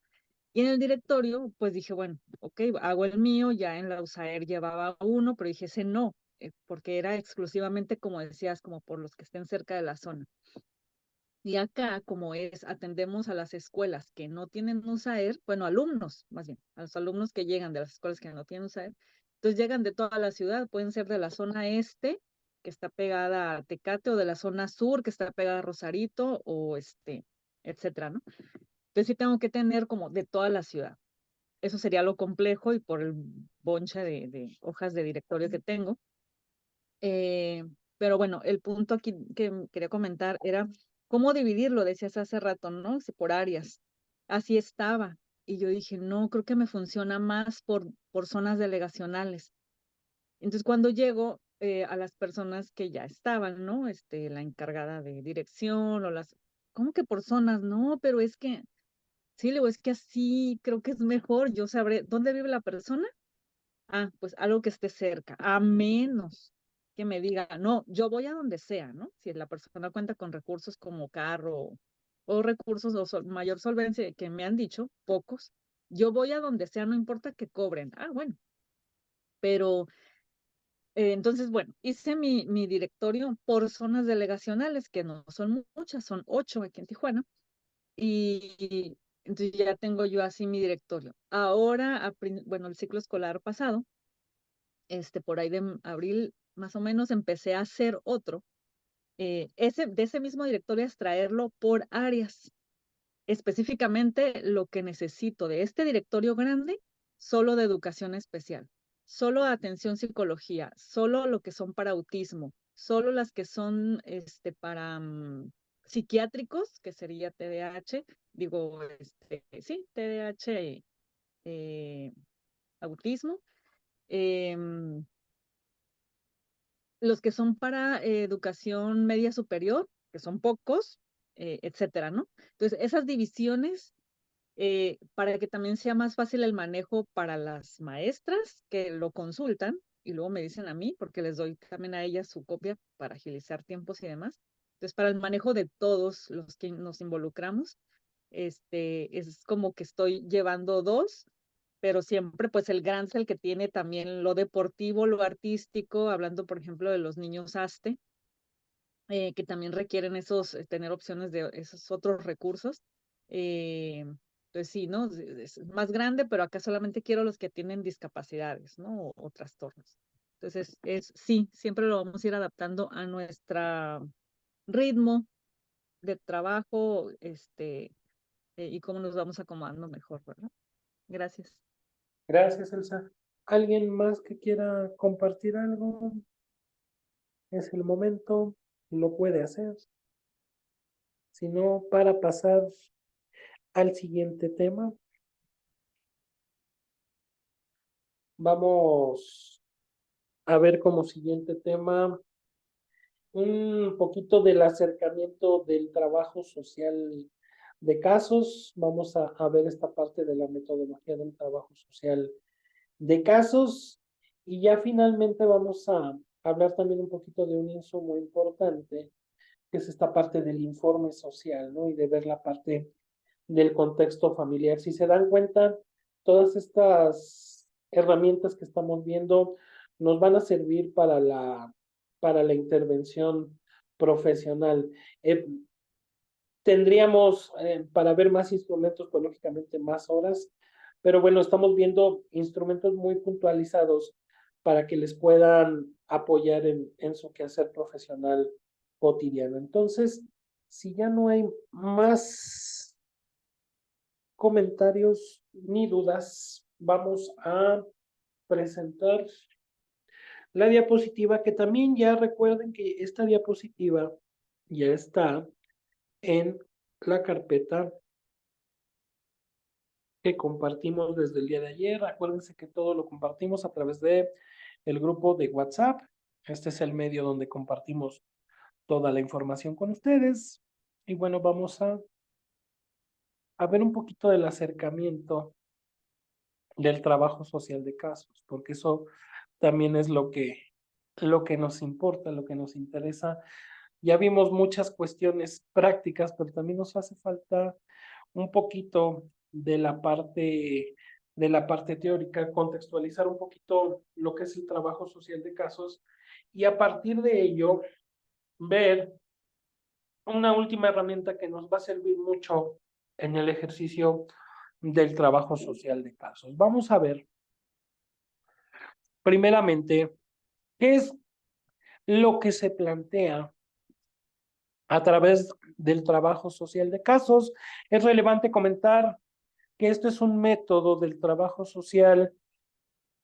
Y en el directorio, pues dije, bueno, ok, hago el mío, ya en la USAER llevaba uno, pero dije, ese no, porque era exclusivamente, como decías, como por los que estén cerca de la zona. Y acá, como atendemos a las escuelas que no tienen USAER, bueno, alumnos, más bien, a los alumnos que llegan de las escuelas que no tienen USAER, entonces llegan de toda la ciudad, pueden ser de la zona este, que está pegada a Tecate, o de la zona sur, que está pegada a Rosarito, o etcétera, ¿no? Entonces sí tengo que tener como de toda la ciudad. Eso sería lo complejo y por el bonche de hojas de directorio que tengo. Pero bueno, el punto aquí que quería comentar era cómo dividirlo, decías hace rato, ¿no? Si por áreas. Así estaba. Y yo dije, no, creo que me funciona más por zonas delegacionales. Entonces, cuando llego a las personas que ya estaban, ¿no? La encargada de dirección o ¿cómo que por zonas? No, pero es que, sí, le digo, es que así creo que es mejor. Yo sabré dónde vive la persona. Ah, pues algo que esté cerca, a menos que me diga, no, yo voy a donde sea, ¿no? Si la persona cuenta con recursos como carro o recursos o mayor solvencia, que me han dicho, pocos, yo voy a donde sea, no importa que cobren. Ah, bueno, pero entonces, bueno, hice mi directorio por zonas delegacionales, que no son muchas, son 8 aquí en Tijuana, y entonces ya tengo yo así mi directorio. Ahora, bueno, el ciclo escolar pasado, por ahí de abril más o menos, empecé a hacer otro, de ese mismo directorio, extraerlo por áreas, específicamente lo que necesito de este directorio grande, solo de educación especial, solo de atención psicología, solo lo que son para autismo, solo las que son para psiquiátricos, que sería TDAH, digo, sí, TDAH, autismo, em, los que son para educación media superior, que son pocos, etcétera, ¿no? Entonces, esas divisiones, para que también sea más fácil el manejo para las maestras que lo consultan, y luego me dicen a mí, porque les doy también a ellas su copia para agilizar tiempos y demás. Entonces, para el manejo de todos los que nos involucramos, es como que estoy llevando dos, pero siempre pues el gran es el que tiene también lo deportivo, lo artístico, hablando por ejemplo de los niños ASTE, que también requieren tener opciones de esos otros recursos. Entonces sí, ¿no? Es más grande, pero acá solamente quiero los que tienen discapacidades, ¿no? O trastornos. Entonces sí, siempre lo vamos a ir adaptando a nuestro ritmo de trabajo, y cómo nos vamos acomodando mejor, ¿verdad? Gracias. Gracias, Elsa. ¿Alguien más que quiera compartir algo? Es el momento, lo puede hacer. Si no, para pasar al siguiente tema, vamos a ver como siguiente tema un poquito del acercamiento del trabajo social de casos. Vamos a ver esta parte de la metodología del trabajo social de casos y ya finalmente vamos a hablar también un poquito de un insumo importante, que es esta parte del informe social, ¿no? Y de ver la parte del contexto familiar. Si se dan cuenta, todas estas herramientas que estamos viendo nos van a servir para la intervención profesional. Tendríamos para ver más instrumentos, pues lógicamente más horas, pero bueno, estamos viendo instrumentos muy puntualizados para que les puedan apoyar en su quehacer profesional cotidiano. Entonces, si ya no hay más comentarios ni dudas, vamos a presentar la diapositiva, que también ya recuerden que esta diapositiva ya está en la carpeta que compartimos desde el día de ayer. Acuérdense que todo lo compartimos a través de el grupo de WhatsApp. Este es el medio donde compartimos toda la información con ustedes. Y bueno, vamos a ver un poquito del acercamiento del trabajo social de casos, porque eso también es lo que nos importa, lo que nos interesa. Ya vimos muchas cuestiones prácticas, pero también nos hace falta un poquito de la parte teórica, contextualizar un poquito lo que es el trabajo social de casos y a partir de ello ver una última herramienta que nos va a servir mucho en el ejercicio del trabajo social de casos. Vamos a ver, primeramente, qué es lo que se plantea a través del trabajo social de casos. Es relevante comentar que esto es un método del trabajo social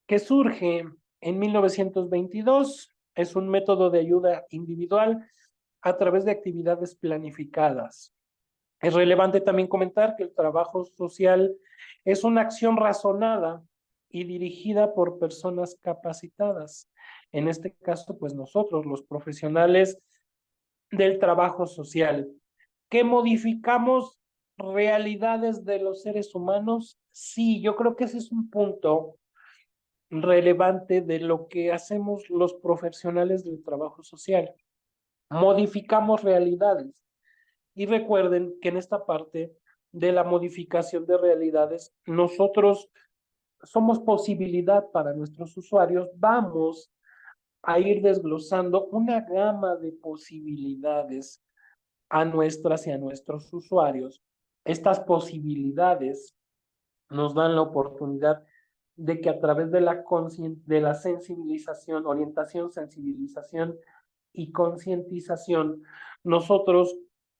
que surge en 1922. Es un método de ayuda individual a través de actividades planificadas. Es relevante también comentar que el trabajo social es una acción razonada y dirigida por personas capacitadas. En este caso, pues nosotros, los profesionales del trabajo social, que modificamos realidades de los seres humanos. Sí, yo creo que ese es un punto relevante de lo que hacemos los profesionales del trabajo social. Modificamos realidades. Y recuerden que en esta parte de la modificación de realidades, nosotros somos posibilidad para nuestros usuarios. Vamos a ir desglosando una gama de posibilidades a nuestras y a nuestros usuarios. Estas posibilidades nos dan la oportunidad de que a través de la sensibilización, orientación, sensibilización y concientización, nosotros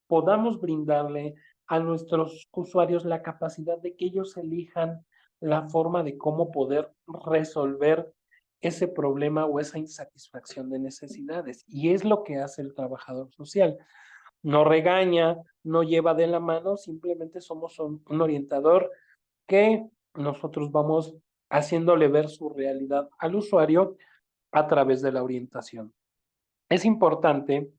podamos brindarle a nuestros usuarios la capacidad de que ellos elijan la forma de cómo poder resolver ese problema o esa insatisfacción de necesidades. Y es lo que hace el trabajador social. No regaña, no lleva de la mano, simplemente somos un orientador que nosotros vamos haciéndole ver su realidad al usuario a través de la orientación. Es importante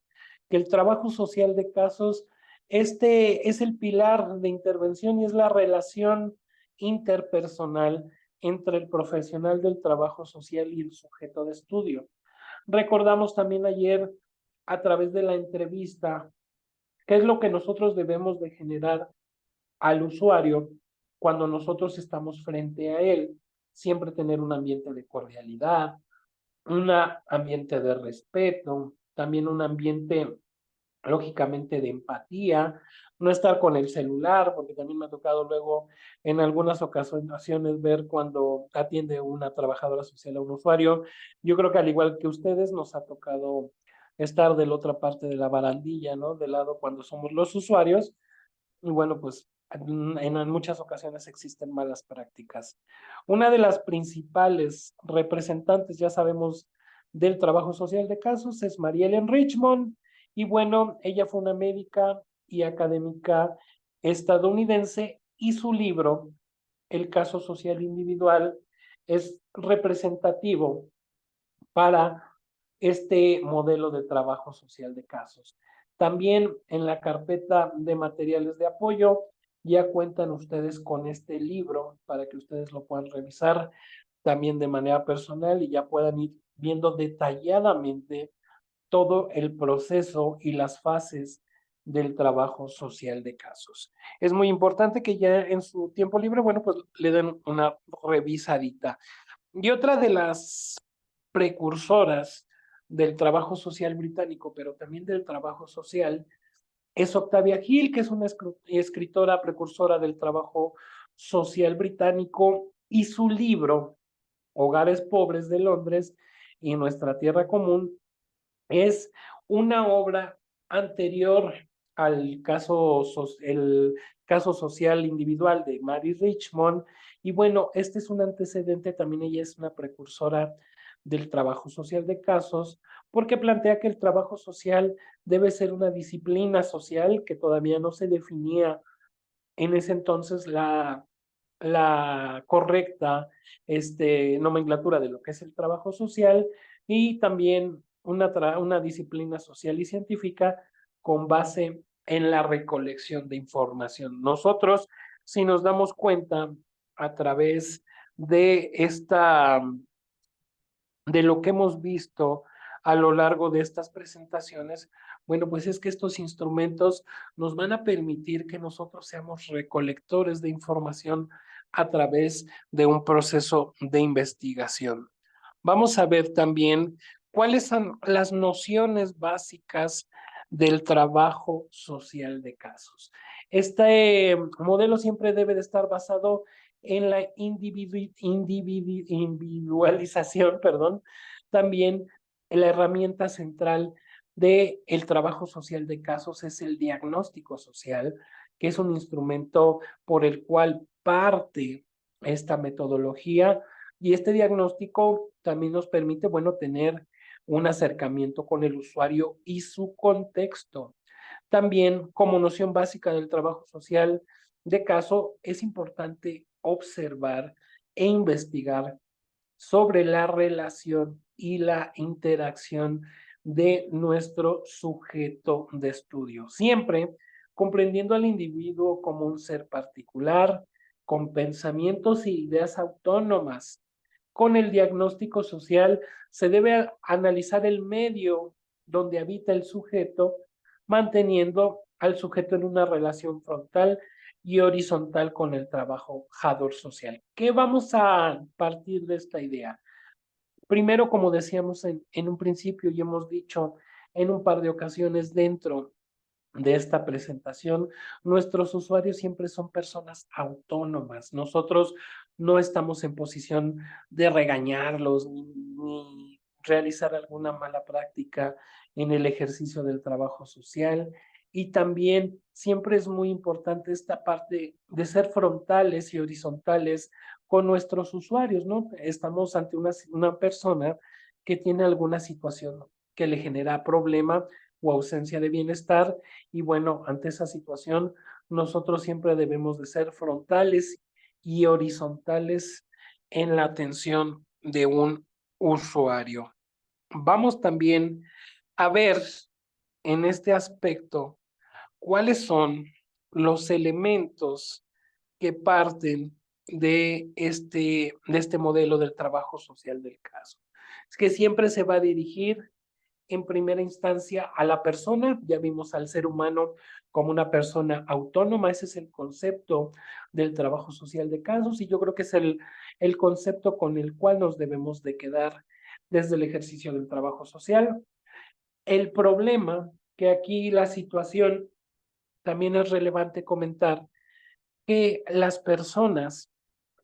que el trabajo social de casos, este es el pilar de intervención y es la relación interpersonal entre el profesional del trabajo social y el sujeto de estudio. Recordamos también ayer a través de la entrevista qué es lo que nosotros debemos de generar al usuario cuando nosotros estamos frente a él. Siempre tener un ambiente de cordialidad, un ambiente de respeto, también un ambiente lógicamente de empatía, no estar con el celular, porque también me ha tocado luego en algunas ocasiones ver cuando atiende una trabajadora social a un usuario. Yo creo que al igual que ustedes nos ha tocado estar de la otra parte de la barandilla, ¿no? Del lado cuando somos los usuarios. Y bueno, pues en muchas ocasiones existen malas prácticas. Una de las principales representantes, ya sabemos, del trabajo social de casos es Mariel Ellen Richmond. Y bueno, ella fue una médica y académica estadounidense y su libro, El caso social individual, es representativo para este modelo de trabajo social de casos. También en la carpeta de materiales de apoyo ya cuentan ustedes con este libro para que ustedes lo puedan revisar también de manera personal y ya puedan ir viendo detalladamente todo el proceso y las fases del trabajo social de casos. Es muy importante que ya en su tiempo libre, bueno, pues le den una revisadita. Y otra de las precursoras del trabajo social británico, pero también del trabajo social, es Octavia Hill, que es una escritora precursora del trabajo social británico, y su libro, Hogares Pobres de Londres y Nuestra Tierra Común, es una obra anterior al caso, el caso social individual de Mary Richmond. Y bueno, este es un antecedente, también ella es una precursora del trabajo social de casos, porque plantea que el trabajo social debe ser una disciplina social que todavía no se definía en ese entonces la correcta nomenclatura de lo que es el trabajo social, y también una disciplina social y científica con base en la recolección de información. Nosotros, si nos damos cuenta a través de de lo que hemos visto a lo largo de estas presentaciones, bueno, pues es que estos instrumentos nos van a permitir que nosotros seamos recolectores de información a través de un proceso de investigación. Vamos a ver también cuáles son las nociones básicas del trabajo social de casos. Este modelo siempre debe de estar basado en la individualización, perdón, también la herramienta central del trabajo social de casos es el diagnóstico social, que es un instrumento por el cual parte esta metodología, y este diagnóstico también nos permite, bueno, tener un acercamiento con el usuario y su contexto. También, como noción básica del trabajo social de caso, es importante observar e investigar sobre la relación y la interacción de nuestro sujeto de estudio, siempre comprendiendo al individuo como un ser particular, con pensamientos y ideas autónomas. Con el diagnóstico social se debe analizar el medio donde habita el sujeto, manteniendo al sujeto en una relación frontal y horizontal con el trabajador social. ¿Qué vamos a partir de esta idea? Primero, como decíamos en un principio y hemos dicho en un par de ocasiones dentro de esta presentación, nuestros usuarios siempre son personas autónomas. Nosotros no estamos en posición de regañarlos ni realizar alguna mala práctica en el ejercicio del trabajo social. Y también siempre es muy importante esta parte de ser frontales y horizontales con nuestros usuarios, ¿no? Estamos ante una persona que tiene alguna situación que le genera problema o ausencia de bienestar, y bueno, ante esa situación nosotros siempre debemos de ser frontales y horizontales en la atención de un usuario. Vamos también a ver en este aspecto cuáles son los elementos que parten de este modelo del trabajo social del caso. Es que siempre se va a dirigir en primera instancia a la persona, ya vimos al ser humano como una persona autónoma, ese es el concepto del trabajo social de casos, y yo creo que es el concepto con el cual nos debemos de quedar desde el ejercicio del trabajo social. El problema, que aquí la situación también es relevante comentar, que las personas,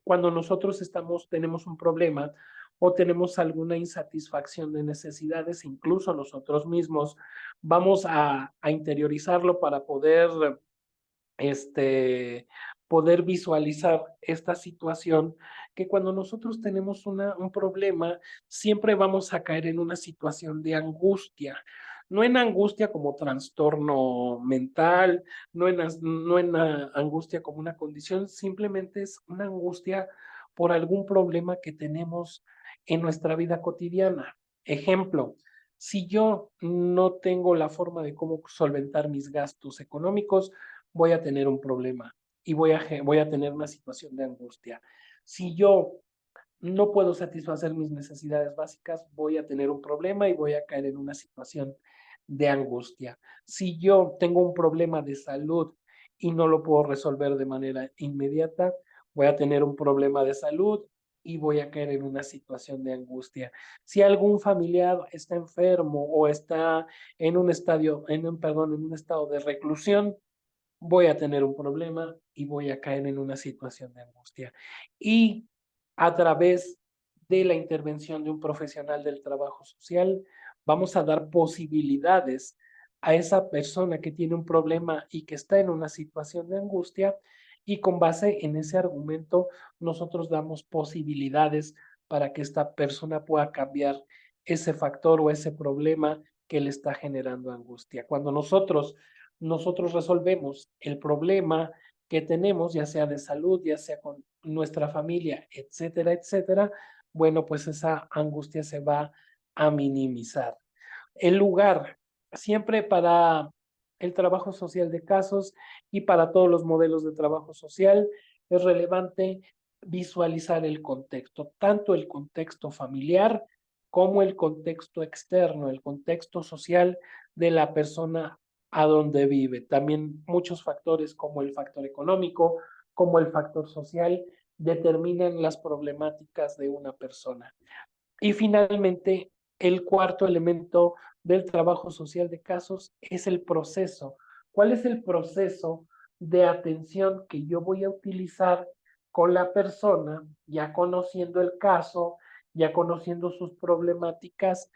cuando nosotros tenemos un problema o tenemos alguna insatisfacción de necesidades, incluso nosotros mismos vamos a interiorizarlo para poder visualizar esta situación, que cuando nosotros tenemos un problema, siempre vamos a caer en una situación de angustia. No en angustia como trastorno mental, no en angustia como una condición, simplemente es una angustia por algún problema que tenemos en nuestra vida cotidiana. Ejemplo, si yo no tengo la forma de cómo solventar mis gastos económicos, voy a tener un problema y voy a tener una situación de angustia. Si yo no puedo satisfacer mis necesidades básicas, voy a tener un problema y voy a caer en una situación de angustia. Si yo tengo un problema de salud y no lo puedo resolver de manera inmediata, voy a tener un problema de salud y voy a caer en una situación de angustia. Si algún familiar está enfermo o está en un estado de reclusión, voy a tener un problema y voy a caer en una situación de angustia. Y a través de la intervención de un profesional del trabajo social, vamos a dar posibilidades a esa persona que tiene un problema y que está en una situación de angustia, y con base en ese argumento nosotros damos posibilidades para que esta persona pueda cambiar ese factor o ese problema que le está generando angustia. Cuando nosotros resolvemos el problema que tenemos, ya sea de salud, ya sea con nuestra familia, etcétera, etcétera, bueno, pues esa angustia se va a minimizar. El lugar, siempre para el trabajo social de casos y para todos los modelos de trabajo social, es relevante visualizar el contexto, tanto el contexto familiar como el contexto externo, el contexto social de la persona a donde vive. También muchos factores como el factor económico, como el factor social, determinan las problemáticas de una persona. Y finalmente, el cuarto elemento del trabajo social de casos es el proceso. ¿Cuál es el proceso de atención que yo voy a utilizar con la persona, ya conociendo el caso, ya conociendo sus problemáticas?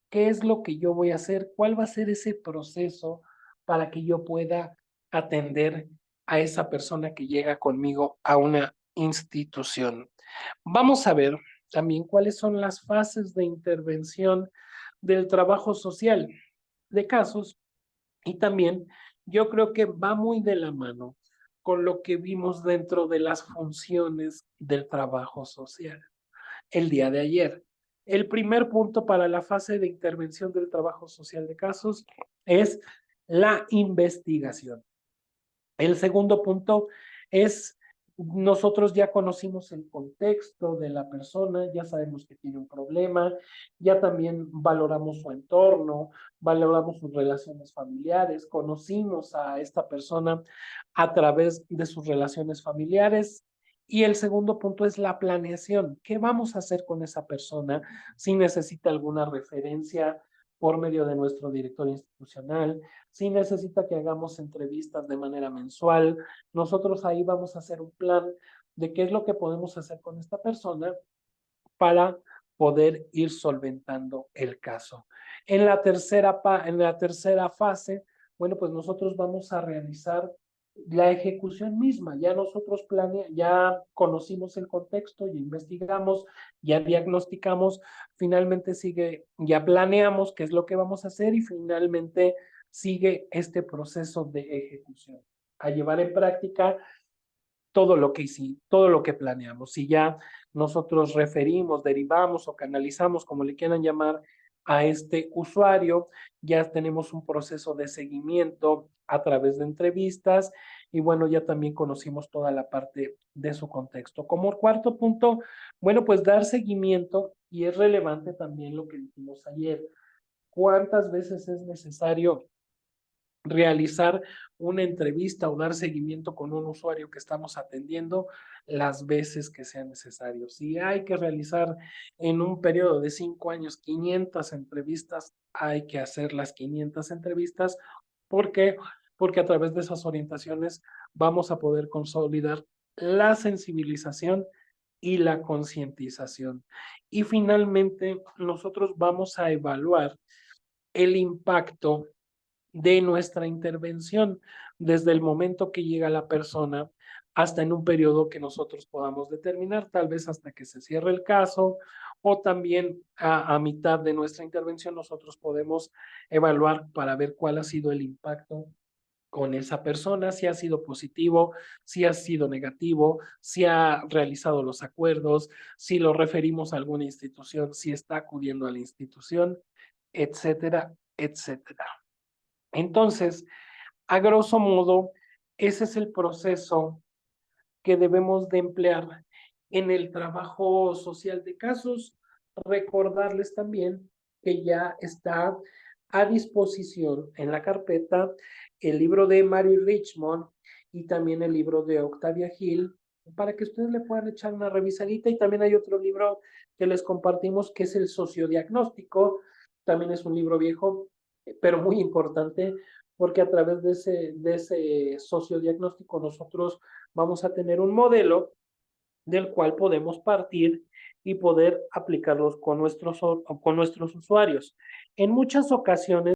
¿Qué es lo que yo voy a hacer? ¿Cuál va a ser ese proceso para que yo pueda atender a esa persona que llega conmigo a una institución? Vamos a ver también cuáles son las fases de intervención del trabajo social de casos, y también yo creo que va muy de la mano con lo que vimos dentro de las funciones del trabajo social el día de ayer. El primer punto para la fase de intervención del trabajo social de casos es la investigación. El segundo punto es, nosotros ya conocimos el contexto de la persona, ya sabemos que tiene un problema, ya también valoramos su entorno, valoramos sus relaciones familiares, conocimos a esta persona a través de sus relaciones familiares. Y el segundo punto es la planeación. ¿Qué vamos a hacer con esa persona? Si necesita alguna referencia por medio de nuestro director institucional, si necesita que hagamos entrevistas de manera mensual, nosotros ahí vamos a hacer un plan de qué es lo que podemos hacer con esta persona para poder ir solventando el caso. En la tercera fase, bueno, pues nosotros vamos a realizar la ejecución misma. Ya nosotros ya conocimos el contexto, ya investigamos, ya diagnosticamos, finalmente ya planeamos qué es lo que vamos a hacer, y finalmente sigue este proceso de ejecución, a llevar en práctica todo lo que planeamos. Si ya nosotros referimos, derivamos o canalizamos, como le quieran llamar, a este usuario, ya tenemos un proceso de seguimiento a través de entrevistas, Y bueno, ya también conocimos toda la parte de su contexto. Como cuarto punto, bueno, pues dar seguimiento, y es relevante también lo que dijimos ayer. ¿Cuántas veces es necesario realizar una entrevista o dar seguimiento con un usuario que estamos atendiendo? Las veces que sea necesario? Si hay que realizar en un periodo de 5 años 500 entrevistas, hay que hacer las 500 entrevistas. ¿Por qué? Porque a través de esas orientaciones vamos a poder consolidar la sensibilización y la concientización. Y finalmente, nosotros vamos a evaluar el impacto de nuestra intervención desde el momento que llega la persona hasta en un periodo que nosotros podamos determinar, tal vez hasta que se cierre el caso, o también a mitad de nuestra intervención nosotros podemos evaluar para ver cuál ha sido el impacto con esa persona, si ha sido positivo, si ha sido negativo, si ha realizado los acuerdos, si lo referimos a alguna institución, si está acudiendo a la institución, etcétera, etcétera. Entonces, a grosso modo, ese es el proceso que debemos de emplear en el trabajo social de casos. Recordarles también que ya está a disposición en la carpeta el libro de Mary Richmond y también el libro de Octavia Hill, para que ustedes le puedan echar una revisadita. Y también hay otro libro que les compartimos, que es el Sociodiagnóstico. También es un libro viejo, pero muy importante, porque a través de ese sociodiagnóstico nosotros vamos a tener un modelo del cual podemos partir y poder aplicarlos con nuestros usuarios. En muchas ocasiones